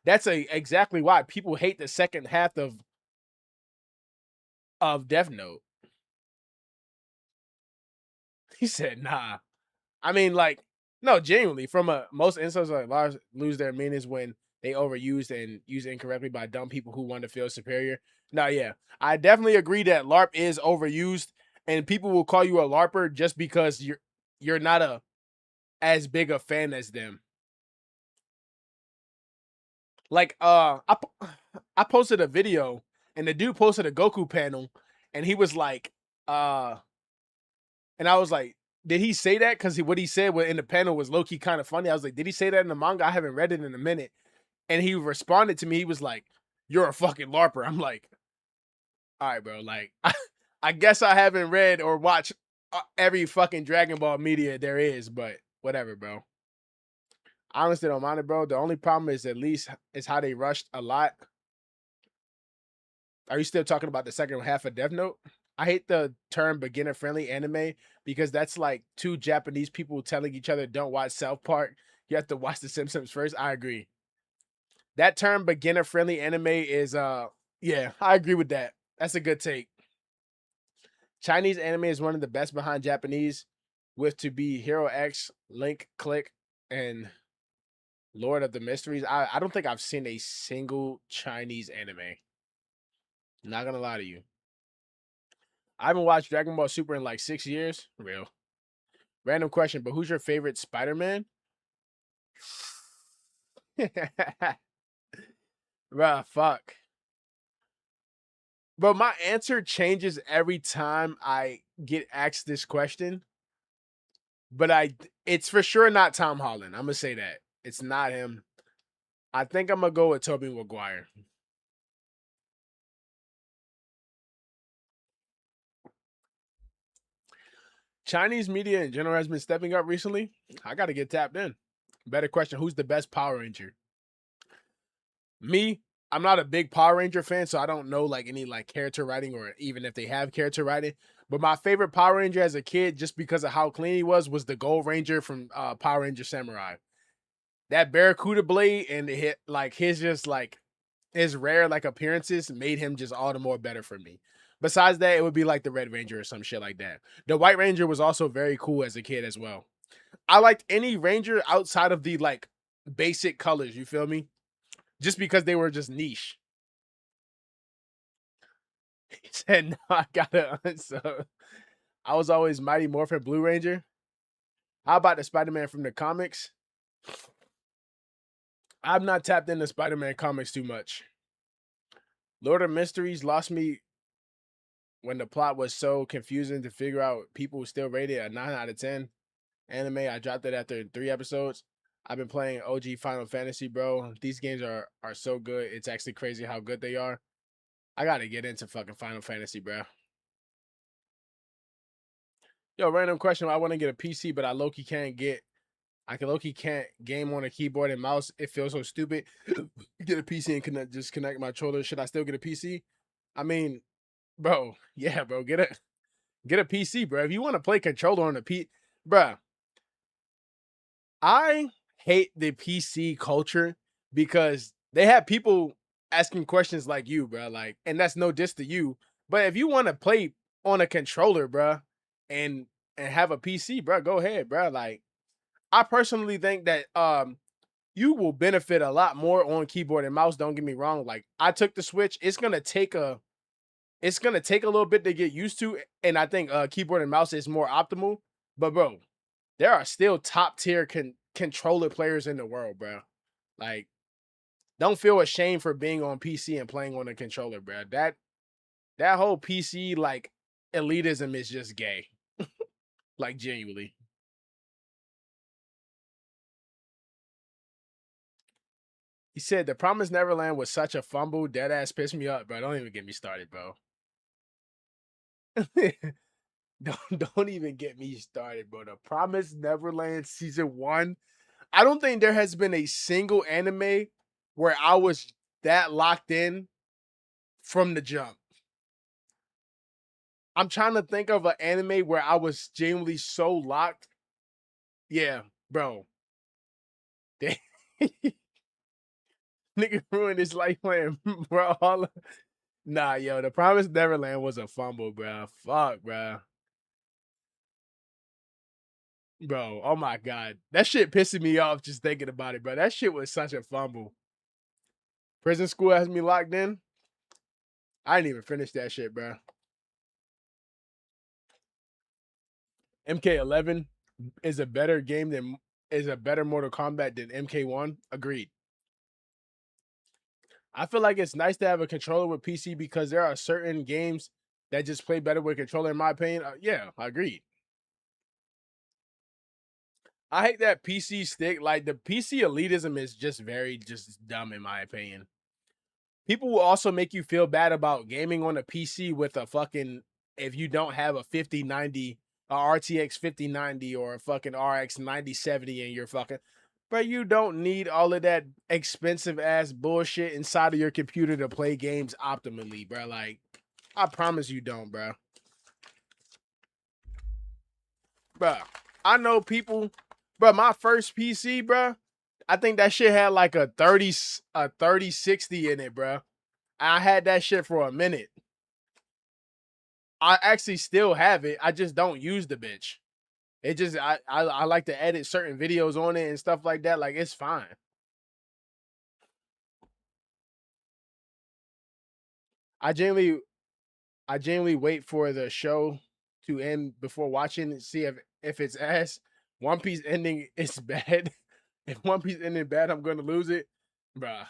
[SPEAKER 1] That's exactly why people hate the second half of Death Note. He said, "Nah." I mean, like, no, genuinely, from most instances, like Lars lose their meanings when they overused and used incorrectly by dumb people who want to feel superior. Now, yeah, I definitely agree that LARP is overused, and people will call you a LARPer just because you're not a as big a fan as them. Like, I posted a video, and the dude posted a Goku panel, and he was like, and I was like, did he say that? Because what he said in the panel was low key kind of funny. I was like, did he say that in the manga? I haven't read it in a minute. And he responded to me. He was like, "You're a fucking LARPer." I'm like, all right, bro. Like, I guess I haven't read or watched every fucking Dragon Ball media there is, but whatever, bro. I honestly don't mind it, bro. The only problem is at least is how they rushed a lot. Are you still talking about the second half of Death Note? I hate the term beginner friendly anime because that's like two Japanese people telling each other don't watch South Park. You have to watch The Simpsons first. I agree. That term beginner friendly anime is yeah, I agree with that. That's a good take. Chinese anime is one of the best behind Japanese, with to be Hero X, Link, Click, and Lord of the Mysteries. I don't think I've seen a single Chinese anime. Not gonna lie to you. I haven't watched Dragon Ball Super in like 6 years. Real. Random question, but who's your favorite Spider-Man? Bruh, fuck. But my answer changes every time I get asked this question. But it's for sure not Tom Holland. I'm gonna say that. It's not him. I think I'm gonna go with Tobey Maguire. Chinese media in general has been stepping up recently. I gotta get tapped in. Better question, who's the best Power Ranger? Me, I'm not a big Power Ranger fan, so I don't know like any like character writing or even if they have character writing. But my favorite Power Ranger as a kid, just because of how clean he was the Gold Ranger from Power Ranger Samurai. That Barracuda blade and his just like his rare like appearances made him just all the more better for me. Besides that, it would be like the Red Ranger or some shit like that. The White Ranger was also very cool as a kid as well. I liked any Ranger outside of the like basic colors, you feel me? Just because they were just niche. He said, no, I gotta so I was always Mighty Morphin Blue Ranger. How about the Spider-Man from the comics? I'm not tapped into Spider-Man comics too much. Lord of Mysteries lost me when the plot was so confusing to figure out. People still rated a 9 out of 10. Anime, I dropped it after 3 episodes. I've been playing OG Final Fantasy, bro. These games are so good. It's actually crazy how good they are. I gotta get into fucking Final Fantasy, bro. Yo, random question. I want to get a PC, but I low-key can't get. I can low-key can't game on a keyboard and mouse. It feels so stupid. Get a PC and connect my controller. Should I still get a PC? I mean, bro, yeah, bro, get a PC, bro. If you want to play controller on a bro, I hate the PC culture because they have people asking questions like you, bro. Like, and that's no diss to you. But if you want to play on a controller, bro, and have a PC, bro, go ahead, bro. Like, I personally think that you will benefit a lot more on keyboard and mouse. Don't get me wrong. Like, I took the Switch. It's gonna take a little bit to get used to, and I think keyboard and mouse is more optimal. But bro, there are still top tier controller players in the world, bro. Like, don't feel ashamed for being on PC and playing on a controller, bro. That whole PC like elitism is just gay. Like, genuinely. He said the Promised Neverland was such a fumble. Dead ass pissed me up, bro. Don't even get me started, bro. don't even get me started, bro. The Promised Neverland season 1. I don't think there has been a single anime where I was that locked in from the jump. I'm trying to think of an anime where I was genuinely so locked. Yeah, bro. Nigga ruined his life playing, bro. Nah, yo, The Promised Neverland was a fumble, bro. Fuck, bro. Bro, oh my god. That shit pissing me off just thinking about it, bro. That shit was such a fumble. Prison School has me locked in. I didn't even finish that shit, bro. MK11 is a better Mortal Kombat than MK1. Agreed. I feel like it's nice to have a controller with PC because there are certain games that just play better with controller, in my opinion. Yeah, I agree. I hate that PC stick. Like, the PC elitism is just very just dumb, in my opinion. People will also make you feel bad about gaming on a PC with a fucking, if you don't have a 5090, a RTX 5090 or a fucking RX 9070 in your fucking, but you don't need all of that expensive ass bullshit inside of your computer to play games optimally, bro. Like, I promise you don't, bro. Bro, I know people, bro. My first PC, bro, I think that shit had like a 3060 in it, bro. I had that shit for a minute. I actually still have it. I just don't use the bitch. It just I like to edit certain videos on it and stuff like that. Like it's fine. I generally I genuinely wait for the show to end before watching and see if it's ass. One Piece ending is bad. If One Piece ending bad, I'm gonna lose it, bruh.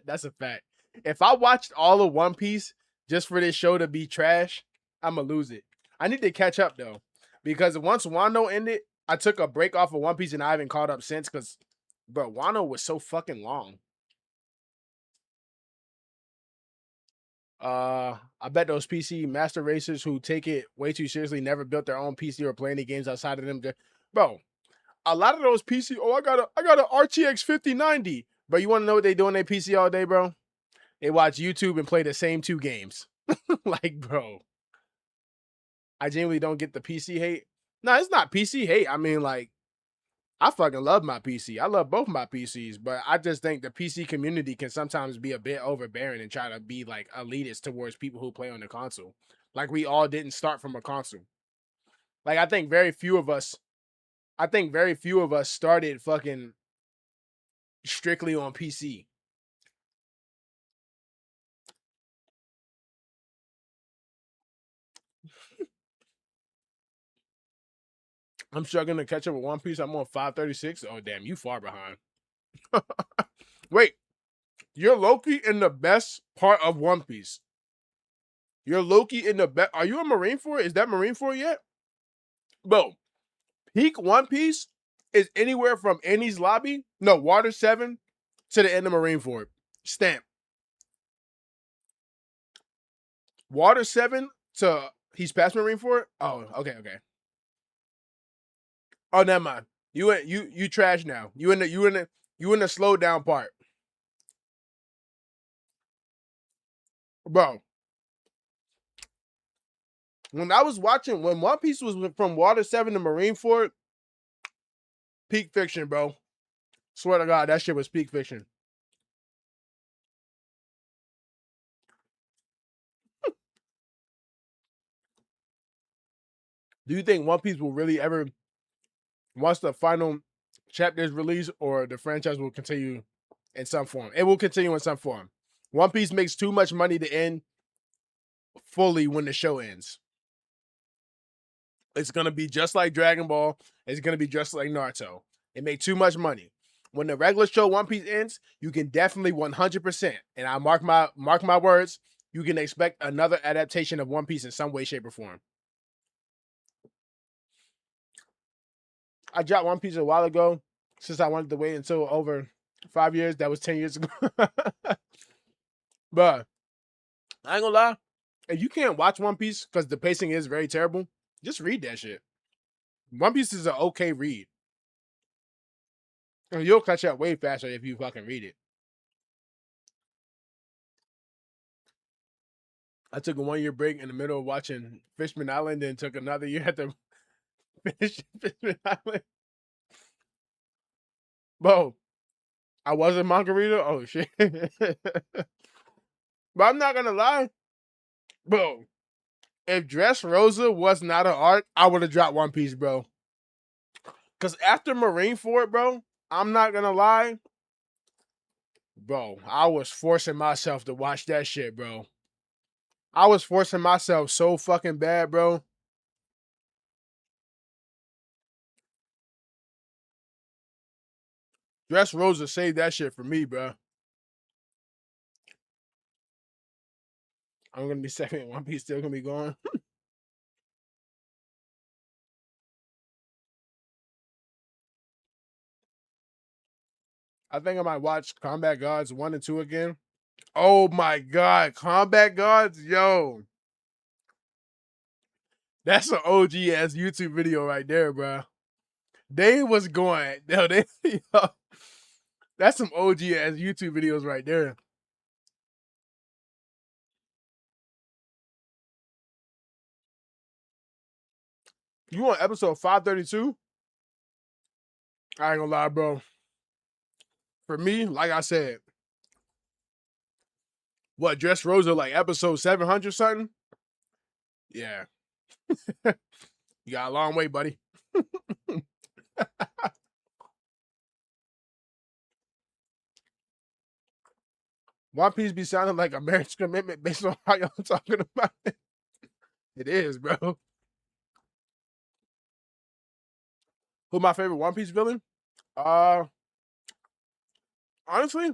[SPEAKER 1] That's a fact. If I watched all of One Piece just for this show to be trash, I'm gonna lose it. I need to catch up though, because once Wano ended, I took a break off of One Piece and I haven't caught up since. Because, bro, Wano was so fucking long. I bet those PC master racers who take it way too seriously never built their own PC or play any games outside of them. Bro, a lot of those PC. Oh, I got a RTX 5090. Bro, you want to know what they do on their PC all day, bro? They watch YouTube and play the same 2 games. Like, bro, I genuinely don't get the PC hate. No, it's not PC hate. I mean, like, I fucking love my PC. I love both my PCs, but I just think the PC community can sometimes be a bit overbearing and try to be like elitist towards people who play on the console. Like we all didn't start from a console. Like I think very few of us started fucking strictly on PC. I'm struggling to catch up with One Piece. I'm on 536. Oh damn, you far behind. Wait, you're Loki in the best part of One Piece. You're Loki in the best. Are you a Marineford? Is that Marineford yet? Bro, peak One Piece is anywhere from Enies Lobby, no, Water 7 to the end of Marineford. Stamp. Water 7 to he's past Marineford? Oh, okay. Oh, never mind. You trash now. You in the slow down part. Bro. When One Piece was from Water 7 to Marineford, peak fiction, bro. Swear to God, that shit was peak fiction. Do you think One Piece will really ever, once the final chapter is released, or the franchise will continue in some form? It will continue in some form. One Piece makes too much money to end fully when the show ends. It's gonna be just like Dragon Ball. It's gonna be just like Naruto. It made too much money. When the regular show One Piece ends, you can definitely 100%, and I mark my words, you can expect another adaptation of One Piece in some way, shape, or form. I dropped One Piece a while ago, since I wanted to wait until over 5 years. That was 10 years ago. But I ain't gonna lie, if you can't watch One Piece because the pacing is very terrible, just read that shit. One Piece is an okay read. And you'll catch up way faster if you fucking read it. I took a 1 year break in the middle of watching Fishman Island, then took another year at the finish Fishman Island. Bro, I wasn't manga reader. Oh shit. But I'm not gonna lie, bro. If Dressrosa was not an arc, I would have dropped One Piece, bro. Cause after Marineford, bro, I'm not gonna lie, bro. I was forcing myself to watch that shit, bro. I was forcing myself so fucking bad, bro. Dressrosa saved that shit for me, bro. I'm gonna be second. One Piece still gonna be going. I think I might watch Combat Gods 1 and 2 again. Oh my god, Combat Gods, yo. That's an OG ass YouTube video right there, bro. They was going, yo, that's some OG ass YouTube videos right there. You on episode 532? I ain't gonna lie, bro. For me, like I said, what Dressrosa like episode 700 something? Yeah. You got a long way, buddy. One Piece be sounding like a marriage commitment based on how y'all talking about it. It is, bro. Who my favorite One Piece villain? Uh Honestly,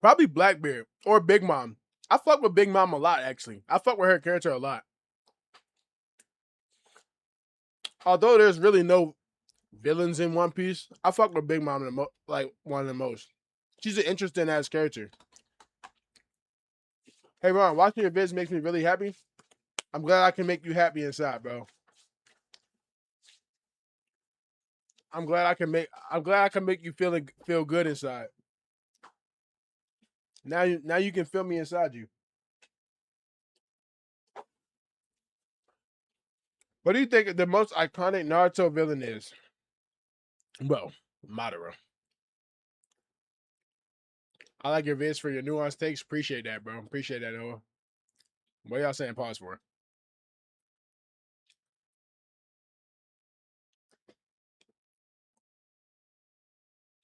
[SPEAKER 1] probably Blackbeard or Big Mom. I fuck with Big Mom a lot, actually. I fuck with her character a lot. Although there's really no villains in One Piece, I fuck with Big Mom like one of the most. She's an interesting ass character. Hey Ron, watching your vids makes me really happy. I'm glad I can make you happy inside, bro. I'm glad I can make you feel good inside. Now you can feel me inside you. What do you think the most iconic Naruto villain is? Well, Madara. I like your vids for your nuanced takes. Appreciate that, bro. Appreciate that, Noah. What y'all saying pause for?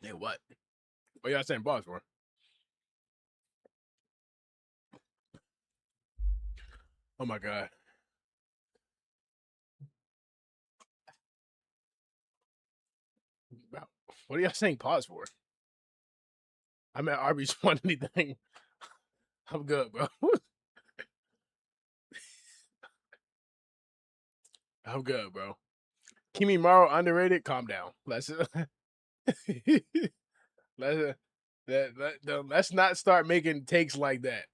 [SPEAKER 1] Hey, what? What y'all saying pause for? Oh my god. What are y'all saying pause for? I'm at Arby's want anything. I'm good, bro. I'm good, bro. Kimimaro underrated. Calm down. Let's let's let's not start making takes like that.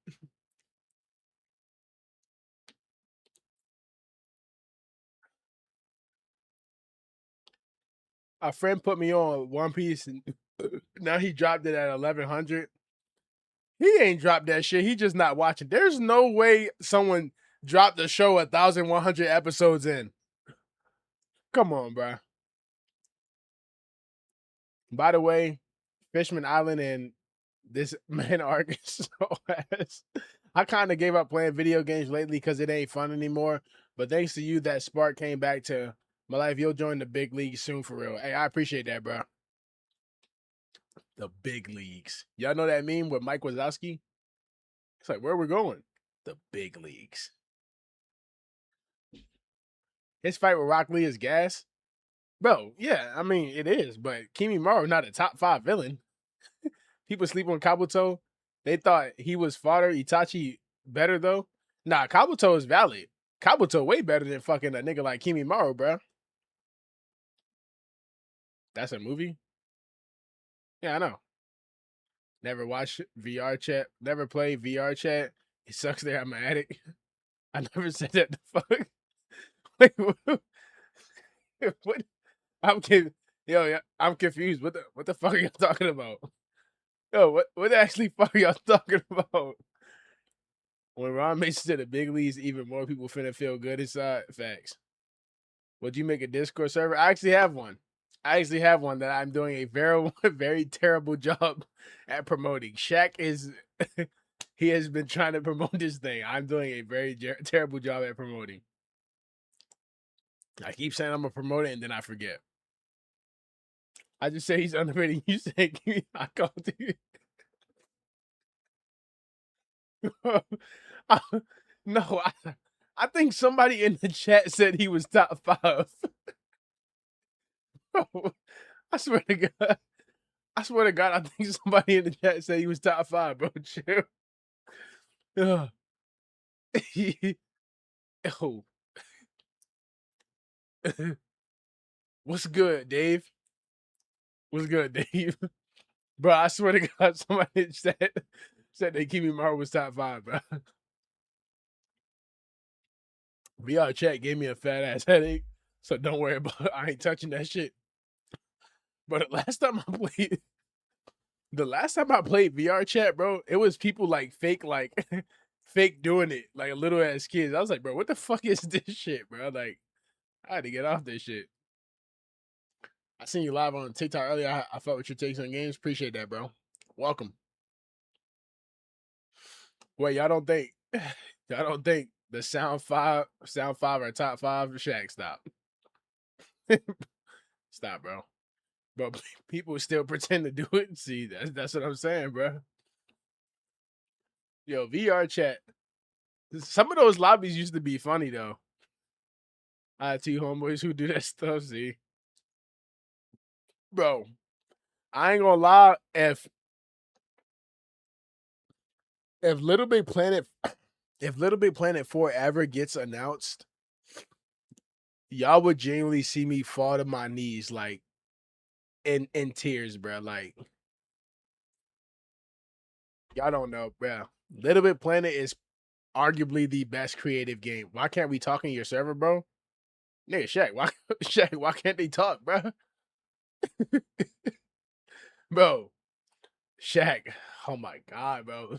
[SPEAKER 1] A friend put me on One Piece, and now he dropped it at 1100. He ain't dropped that shit. He just not watching. There's no way someone dropped the show 1,100 episodes in. Come on, bro. By the way, Fishman Island and this man arc is so ass. I kind of gave up playing video games lately because it ain't fun anymore. But thanks to you, that spark came back to my life. You'll join the big leagues soon for real. Hey, I appreciate that, bro. The big leagues. Y'all know that meme with Mike Wazowski? It's like, where we're going? The big leagues. His fight with Rock Lee is gas. Bro, yeah, I mean, it is. But Kimimaro not a top 5 villain. People sleep on Kabuto. They thought he was fodder. Itachi better, though. Nah, Kabuto is valid. Kabuto way better than fucking a nigga like Kimimaro, bro. That's a movie? Yeah, I know. Never watched VR chat. Never played VR chat. It sucks there. I'm an addict. I never said that the fuck. Wait, what? I'm kidding. Yo, yeah, I'm confused. What the fuck are y'all talking about? Yo, what actually fuck are y'all talking about? When Ron makes it to the big leagues, even more people finna feel good inside. Facts. Would you make a Discord server? I actually have one. I actually have one that I'm doing a very, very terrible job at promoting. Shaq is, he has been trying to promote this thing. I'm doing a very terrible job at promoting. I keep saying I'm gonna promote it and then I forget. I just say he's underrated. You say, give me I call to you. No, I think somebody in the chat said he was top 5. I swear to God. I swear to God, I think somebody in the chat said he was top 5, bro. Chill. Ugh. Oh. What's good, Dave? What's good, Dave? Bro, I swear to God, somebody said that Kimimaro was top 5, bro. VR chat gave me a fat ass headache, so don't worry about it. I ain't touching that shit. But the last time I played VR chat, bro, it was people like fake fake doing it, like little ass kids. I was like, bro, what the fuck is this shit, bro? Like, I had to get off this shit. I seen you live on TikTok earlier. I felt with your takes on games. Appreciate that, bro. Welcome. Wait, y'all don't think The sound five or top five. Shaq, stop. Stop, bro. But people still pretend to do it. See, that's what I'm saying, bro. Yo, VR chat. Some of those lobbies used to be funny though. I had two homeboys who do that stuff. See, bro, I ain't gonna lie. If Little Big Planet, if Little Big Planet 4 ever gets announced, y'all would genuinely see me fall to my knees like in tears, bro. Like y'all don't know, bro. Little Big Planet is arguably the best creative game. Why can't we talk in your server, bro? Nigga, Shaq, why Shaq, why can't they talk, bro? Bro, Shaq. Oh my god, bro.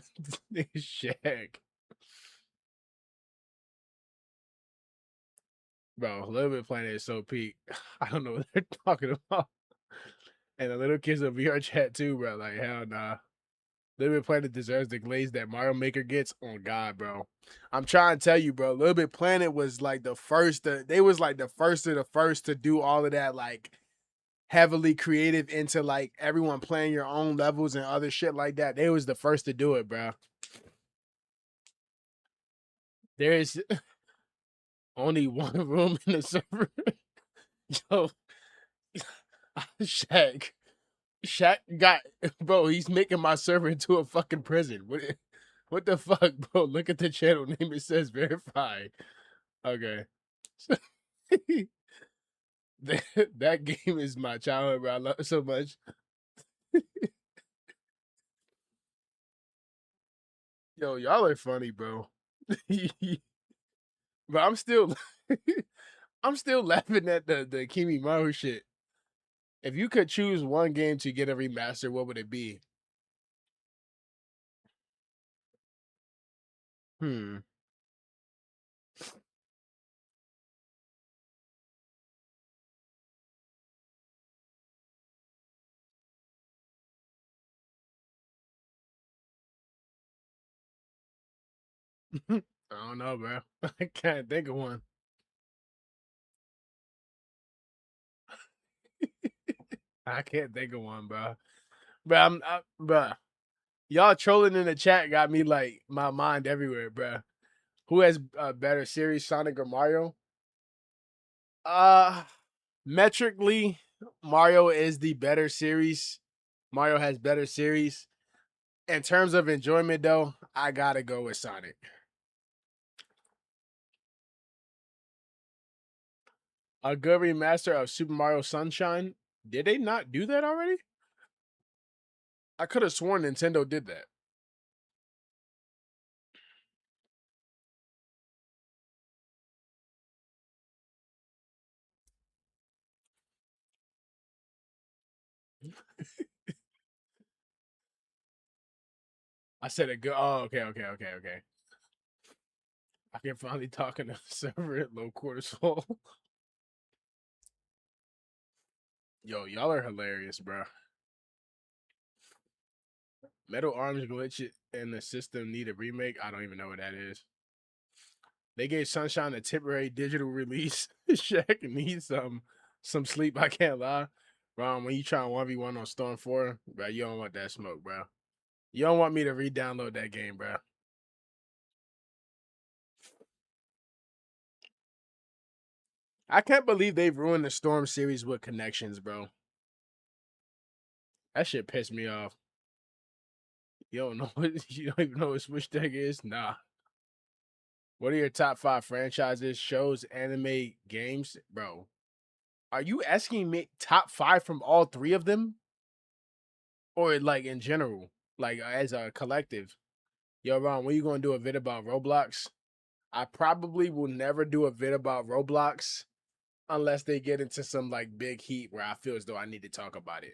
[SPEAKER 1] Shaq. Bro, Little Bit Planet is so peak. I don't know what they're talking about. And the little kids in VR chat too, bro. Like, hell nah. Little Bit Planet deserves the glaze that Mario Maker gets. On God, bro. I'm trying to tell you, bro. Little Bit Planet was like the first. They was like the first of the first to do all of that, like heavily creative into like everyone playing your own levels and other shit like that. They was the first to do it, bro. There is only one room in the server. Yo, Shaq. Shaq got bro. He's making my server into a fucking prison. What the fuck, bro? Look at the channel name. It says verified. Okay. that game is my childhood, bro. I love it so much. Yo, y'all are funny, bro. But I'm still laughing at the Kimi Maru shit. If you could choose one game to get a remaster, what would it be? Hmm. I don't know, bro. I can't think of one. I can't think of one, bro. But bro. Y'all trolling in the chat got me like my mind everywhere, bro. Who has a better series, Sonic or Mario? Uh, metrically, Mario is the better series. Mario has better series. In terms of enjoyment, though, I gotta go with Sonic. A good remaster of Super Mario Sunshine. Did they not do that already? I could have sworn Nintendo did that. I said a good. Oh, okay. I can finally talk in the server at low cortisol. Yo, y'all are hilarious, bro. Metal Arms glitch in the system need a remake. I don't even know what that is. They gave Sunshine a temporary digital release. Shaq needs some sleep. I can't lie. Ron, when you try 1v1 on Storm 4, bro, you don't want that smoke, bro. You don't want me to re-download that game, bro. I can't believe they've ruined the Storm series with connections, bro. That shit pissed me off. You don't know what you don't even know what Switch Deck is? Nah. What are your top 5 franchises, shows, anime, games? Bro, are you asking me top 5 from all 3 of them? Or like in general? Like as a collective? Yo, Ron, when you gonna do a vid about Roblox? I probably will never do a vid about Roblox unless they get into some like big heat where I feel as though I need to talk about it.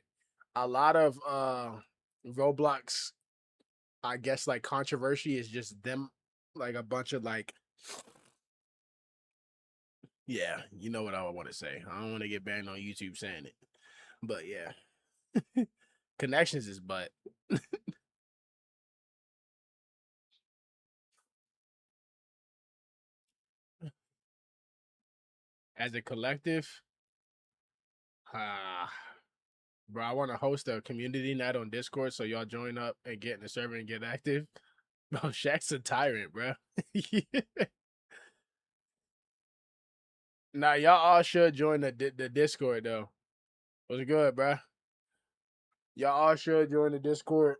[SPEAKER 1] A lot of Roblox, I guess like controversy is just them like a bunch of like yeah, you know what I want to say. I don't want to get banned on YouTube saying it. But yeah. Connections is but as a collective. Ah, bro, I want to host a community night on Discord, so y'all join up and get in the server and get active. Bro, Shaq's a tyrant, bro. Nah, y'all all should join the Discord though. What's good, bro? Y'all all should join the Discord.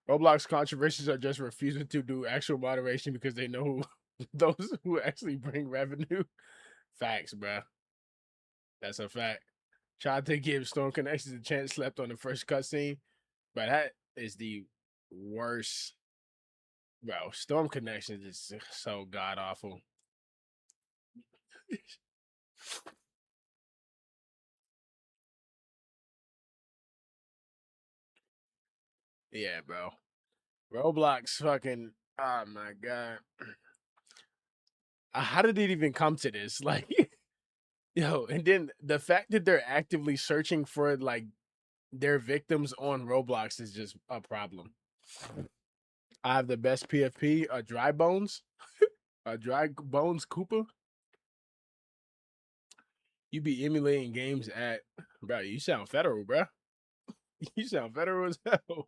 [SPEAKER 1] Roblox controversies are just refusing to do actual moderation because they know who those who actually bring revenue. Facts, bro. That's a fact. Tried to give Storm Connections a chance, slept on the first cutscene, but that is the worst. Bro, Storm Connections is so god awful. Yeah, bro. Roblox fucking. Oh my god. How did it even come to this? Like, yo, and then the fact that they're actively searching for like their victims on Roblox is just a problem. I have the best PFP, a Dry Bones, a Dry Bones Koopa. You be emulating games at, bro. You sound federal, bro. You sound federal as hell.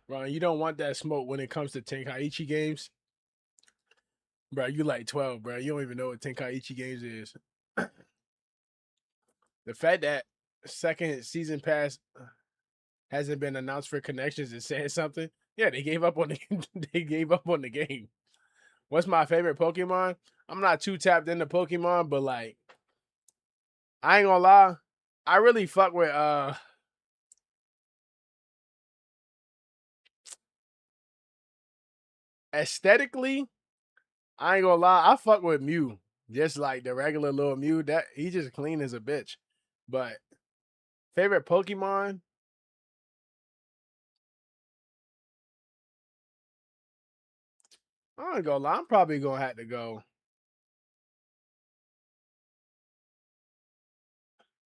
[SPEAKER 1] Bro, you don't want that smoke when it comes to Tenkaichi games. Bro, you like 12, bro. You don't even know what Tenkaichi games is. The fact that second season pass hasn't been announced for Connections is saying something. Yeah, they gave up on the they gave up on the game. What's my favorite Pokemon? I'm not too tapped into Pokemon, but like I ain't gonna lie, I really fuck with aesthetically. I ain't gonna lie, I fuck with Mew. Just like the regular little Mew. That he just clean as a bitch. But favorite Pokemon? I ain't gonna lie, I'm probably gonna have to go.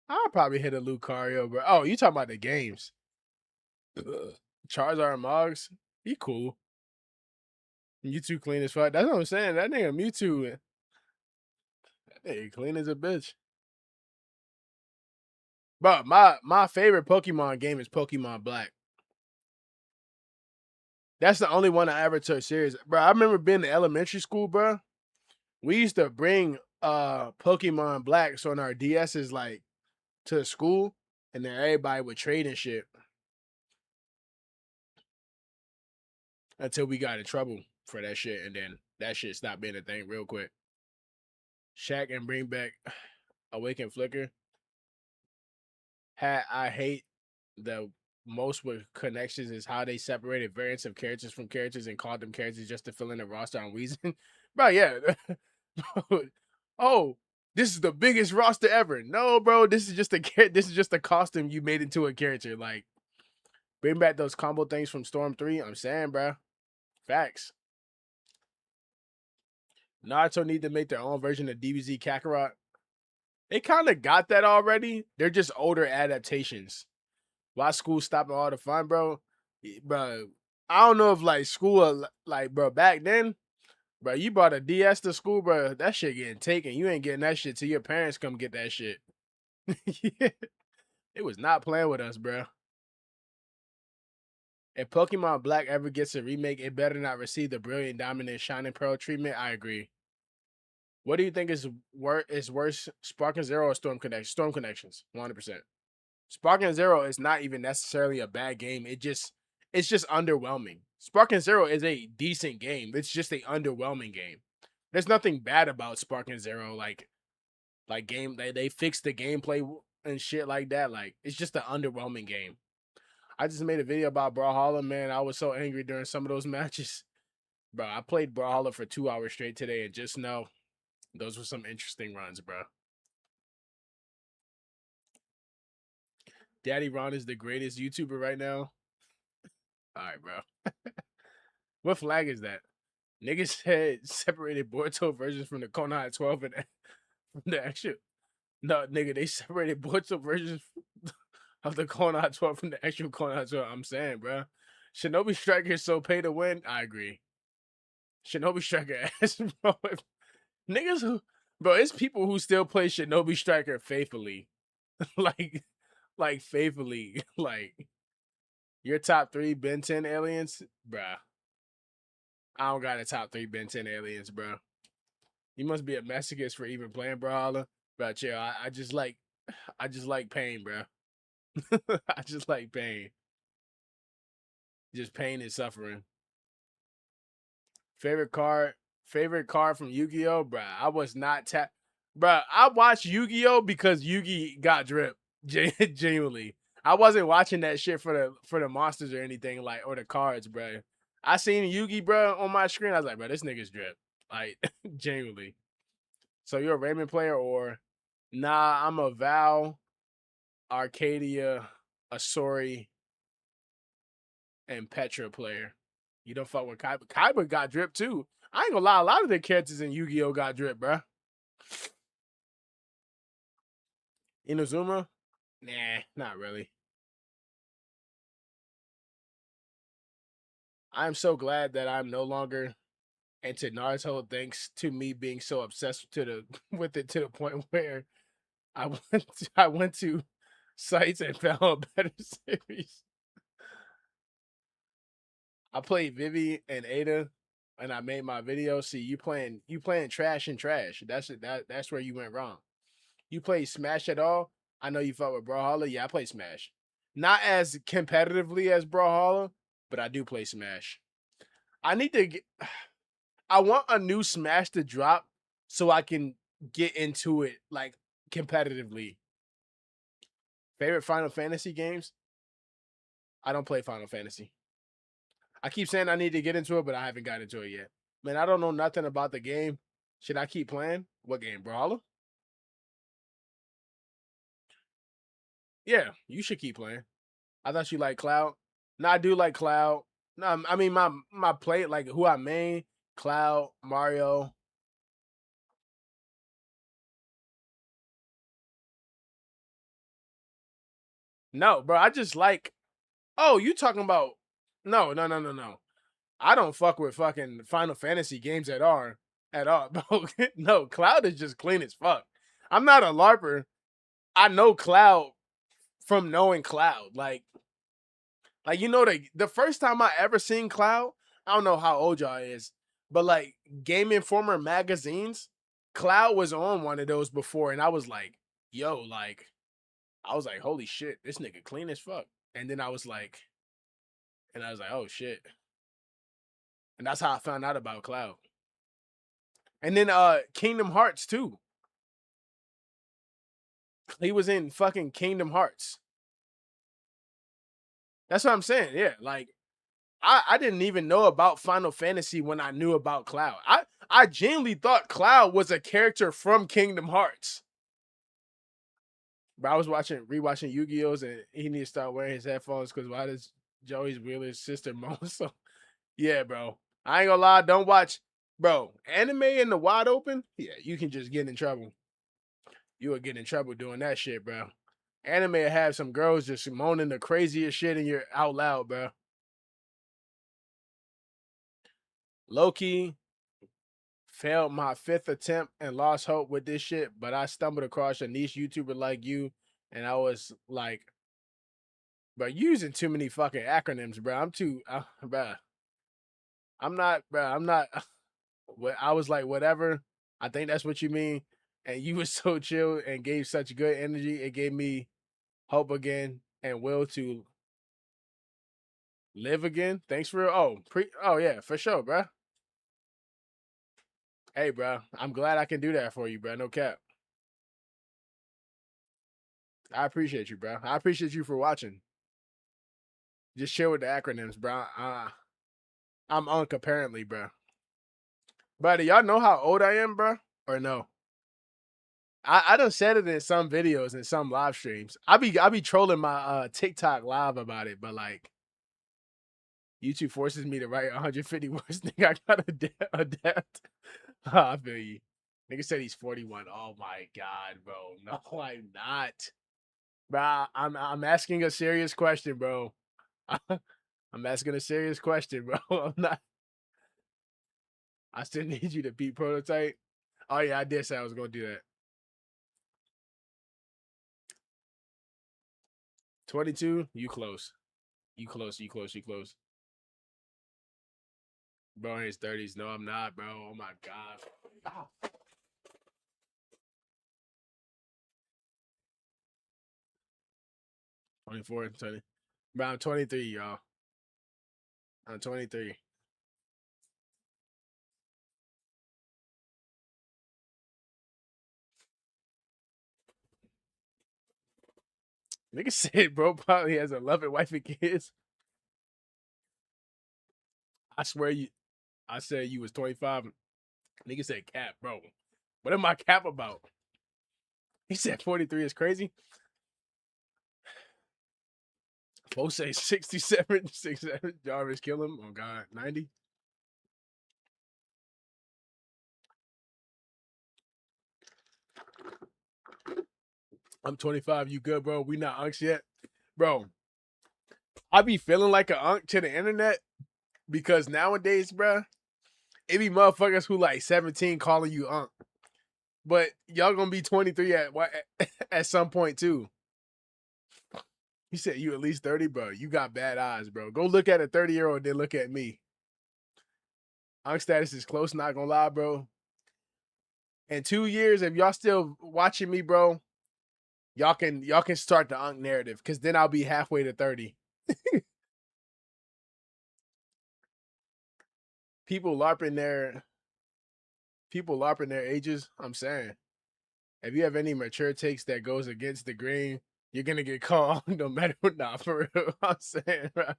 [SPEAKER 1] I'll probably hit a Lucario, bro. Oh, you talking about the games. Charizard and Moggs, he cool. Mewtwo clean as fuck. That's what I'm saying. That nigga Mewtwo, that nigga clean as a bitch. But my favorite Pokemon game is Pokemon Black. That's the only one I ever took serious. Bro, I remember being in elementary school, bro. We used to bring Pokemon Blacks on our DSs like to school, and then everybody would trade and shit until we got in trouble for that shit, and then that shit stopped being a thing real quick. Shaq and bring back Awaken Flicker. I hate the most with Connections is how they separated variants of characters from characters and called them characters just to fill in the roster on Weezing. Bro, yeah. Oh, this is the biggest roster ever. No, bro, this is just a costume you made into a character. Like, bring back those combo things from Storm 3. I'm saying, bro. Facts. Naruto need to make their own version of DBZ Kakarot. They kind of got that already. They're just older adaptations. Why school stopping all the fun, bro? Bro, I don't know if like school, like bro, back then, bro, you brought a DS to school, bro. That shit getting taken. You ain't getting that shit till your parents come get that shit. It was not playing with us, bro. If Pokemon Black ever gets a remake, it better not receive the Brilliant Diamond and Shining Pearl treatment. I agree. What do you think is worse, Sparking Zero or Storm Connections? Storm Connections, 100%. Sparking Zero is not even necessarily a bad game. It's just underwhelming. Sparking Zero is a decent game. It's just a underwhelming game. There's nothing bad about Sparking Zero. Like game they fixed the gameplay and shit like that. Like it's just an underwhelming game. I just made a video about Brawlhalla, man. I was so angry during some of those matches. Bro, I played Brawlhalla for 2 hours straight today, and just know those were some interesting runs, bro. Daddy Ron is the greatest YouTuber right now. All right, bro. What flag is that? Niggas said separated Boruto versions from the Konoha 12 and from the actual. No, nigga, they separated Boruto versions of the Konoha 12 from the actual Konoha 12. I'm saying, bro. Shinobi Striker is so pay to win. I agree. Shinobi Striker ass, bro. Niggas who, bro, it's people who still play Shinobi Striker faithfully. like, faithfully. Like, your top 3 Ben 10 aliens? Bruh. I don't got a top 3 Ben 10 aliens, bro. You must be a masochist for even playing Brawlhalla. But chill, I just like pain, bro. I just like pain. Just pain and suffering. Favorite card from Yu-Gi-Oh, bruh. I was not bruh. I watched Yu-Gi-Oh because Yugi got drip. Genuinely, I wasn't watching that shit for the monsters or anything like or the cards, bruh. I seen Yugi, bruh, on my screen. I was like, bro, this nigga's drip. Like, genuinely. So you're a Raymond player or nah? I'm a Val, Arcadia, Asori, and Petra player. You don't fuck with Kaiba. Kaiba got drip too. I ain't gonna lie, a lot of the characters in Yu-Gi-Oh got drip, bruh. Inazuma? Nah, not really. I'm so glad that I'm no longer into Naruto thanks to me being so obsessed with it to the point where I went to sites and found a better series. I played Vivi and Ada and I made my video. See, you playing trash and trash. That's where you went wrong. You play Smash at all? I know you fuck with Brawlhalla. Yeah, I play Smash. Not as competitively as Brawlhalla, but I do play Smash. I need to get. I want a new Smash to drop so I can get into it like competitively. Favorite Final Fantasy games? I don't play Final Fantasy. I keep saying I need to get into it, but I haven't got into it yet. Man, I don't know nothing about the game. Should I keep playing? What game, Brawlhalla? Yeah, you should keep playing. I thought you like Cloud. No, I do like Cloud. No, I mean my play like who I main, Cloud, Mario. No, bro, I just like. Oh, you talking about? No, no, no, no, no. I don't fuck with fucking Final Fantasy games at all. At all, bro. No, Cloud is just clean as fuck. I'm not a LARPer. I know Cloud from knowing Cloud. Like you know the first time I ever seen Cloud, I don't know how old y'all is, but like Game Informer magazines, Cloud was on one of those before, and I was like, yo, like I was like, holy shit, this nigga clean as fuck. And then I was like, oh shit. And that's how I found out about Cloud. And then Kingdom Hearts too. He was in fucking Kingdom Hearts. That's what I'm saying. Yeah, like I didn't even know about Final Fantasy when I knew about Cloud. I genuinely thought Cloud was a character from Kingdom Hearts. But I was rewatching Yu-Gi-Oh's and he needs to start wearing his headphones because why does Joey's Wheeler's sister moan? So yeah, bro. I ain't gonna lie, don't watch bro, anime in the wide open, yeah, you can just get in trouble. You will get in trouble doing that shit, bro. Anime have some girls just moaning the craziest shit in your out loud, bro. Loki failed my 5th attempt and lost hope with this shit, but I stumbled across a niche YouTuber like you, and I was like, bro, you using too many fucking acronyms, bro. I'm too, bro. I'm not, bro. I'm not. I was like, whatever. I think that's what you mean. And you was so chill and gave such good energy. It gave me hope again and will to live again. Thanks for oh yeah, for sure, bro. Hey, bro, I'm glad I can do that for you, bro. No cap. I appreciate you, bro. I appreciate you for watching. Just chill with the acronyms, bro. I'm Unk apparently, bro. But do y'all know how old I am, bro? Or no? I done said it in some videos and some live streams. I be trolling my TikTok live about it, but like YouTube forces me to write 150 words. Nigga, I gotta adapt. I feel you. Nigga said he's 41. Oh my god, bro. No, I'm not. Bro, I'm asking a serious question, bro. I'm asking a serious question, bro. I'm not. I still need you to beat Prototype. Oh yeah, I did say I was gonna do that. 22, you close. You close, you close, you close. Bro in his 30s. No, I'm not, bro. Oh my god. Ah. 24, 20. Bro, I'm 23, y'all. I'm 23. Nigga said bro probably has a loving wife and kids. I swear you I said you was 25. Nigga said cap, bro. What am I cap about? He said 43 is crazy. Both say 67, 67. Jarvis kill him. Oh god, 90. I'm 25. You good, bro? We not unks yet, bro. I be feeling like an unk to the internet because nowadays, bro, it be motherfuckers who like 17 calling you unk, but y'all gonna be 23 at some point too. He said you at least 30, bro. You got bad eyes, bro. Go look at a 30-year-old, then look at me. Unk status is close, not gonna lie, bro. In 2 years, if y'all still watching me, bro, y'all can start the unk narrative because then I'll be halfway to 30. People larping their ages. I'm saying, if you have any mature takes that goes against the grain, you're gonna get called no matter what. Nah, for real. I'm saying, bro.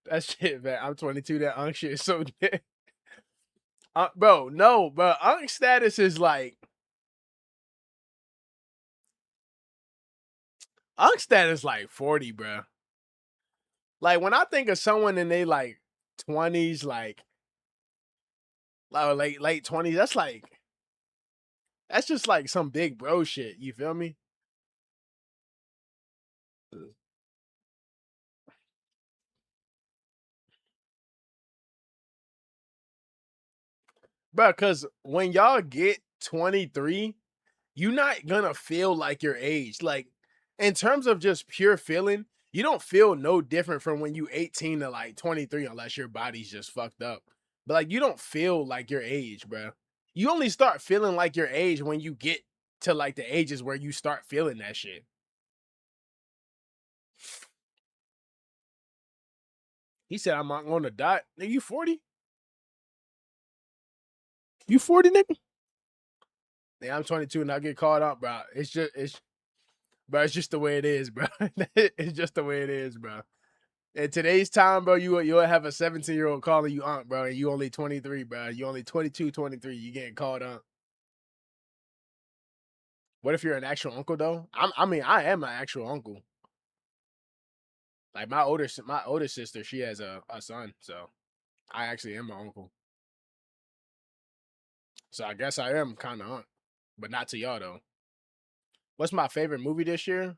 [SPEAKER 1] That shit, man. I'm 22. That unk shit is so dead. Bro, no, but unk status is like unk status like 40, bro. Like when I think of someone in they like 20s, like late 20s, that's just like some big bro shit. You feel me? Bro, cause when y'all get 23, you're not gonna feel like your age. Like in terms of just pure feeling, you don't feel no different from when you 18 to like 23 unless your body's just fucked up. But like you don't feel like your age, bro. You only start feeling like your age when you get to like the ages where you start feeling that shit. He said, I'm not on the dot. Nigga, you 40? You 40, nigga? Yeah, I'm 22 and I get called out, bro. It's just the way it is, bro. It's just the way it is, bro. In today's time, bro, you'll have a 17-year-old calling you aunt, bro, and you only 23, bro. You only 22, 23. You getting called aunt. What if you're an actual uncle though? I mean, I am an actual uncle. Like my older sister, she has a son, so I actually am my uncle. So I guess I am kind of aunt, but not to y'all though. What's my favorite movie this year?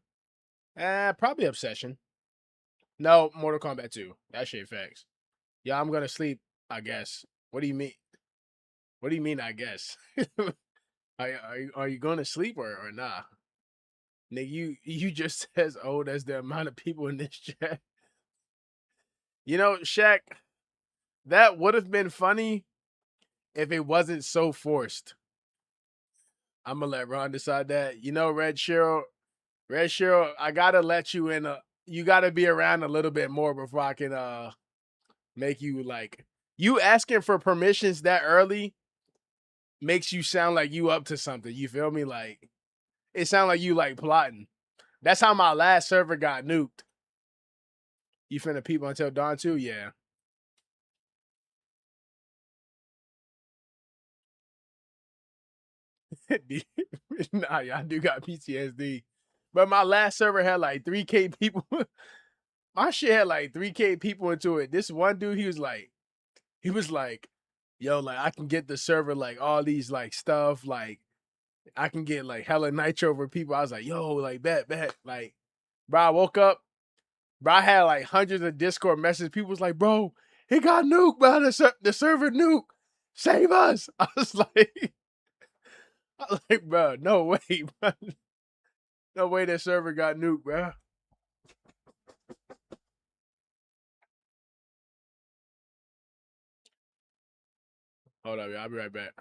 [SPEAKER 1] Probably Obsession. No, Mortal Kombat 2. That shit facts. Yeah, I'm gonna sleep, I guess. What do you mean? What do you mean, I guess? Are you going to sleep or nah? Nigga, you just as old as the amount of people in this chat. You know, Shaq, that would have been funny if it wasn't so forced. I'm gonna let Ron decide that. You know, Red Cheryl, I gotta let you in. You gotta be around a little bit more before I can make you like. You asking for permissions that early makes you sound like you up to something. You feel me? Like it sound like you like plotting. That's how my last server got nuked. You finna peep until dawn too? Yeah. Nah, y'all do got PTSD. But my last server had like 3K people. My shit had like 3K people into it. This one dude, he was like, yo, like I can get the server like all these like stuff, like I can get like hella nitro for people. I was like, yo, like bet. Like, bro, I woke up, bro, I had like hundreds of Discord messages. People was like, bro, he got nuked, bro. The server nuke. Save us. I was like, bro, no way, bro. No way that server got nuked, bro. Hold up, y'all. I'll be right back.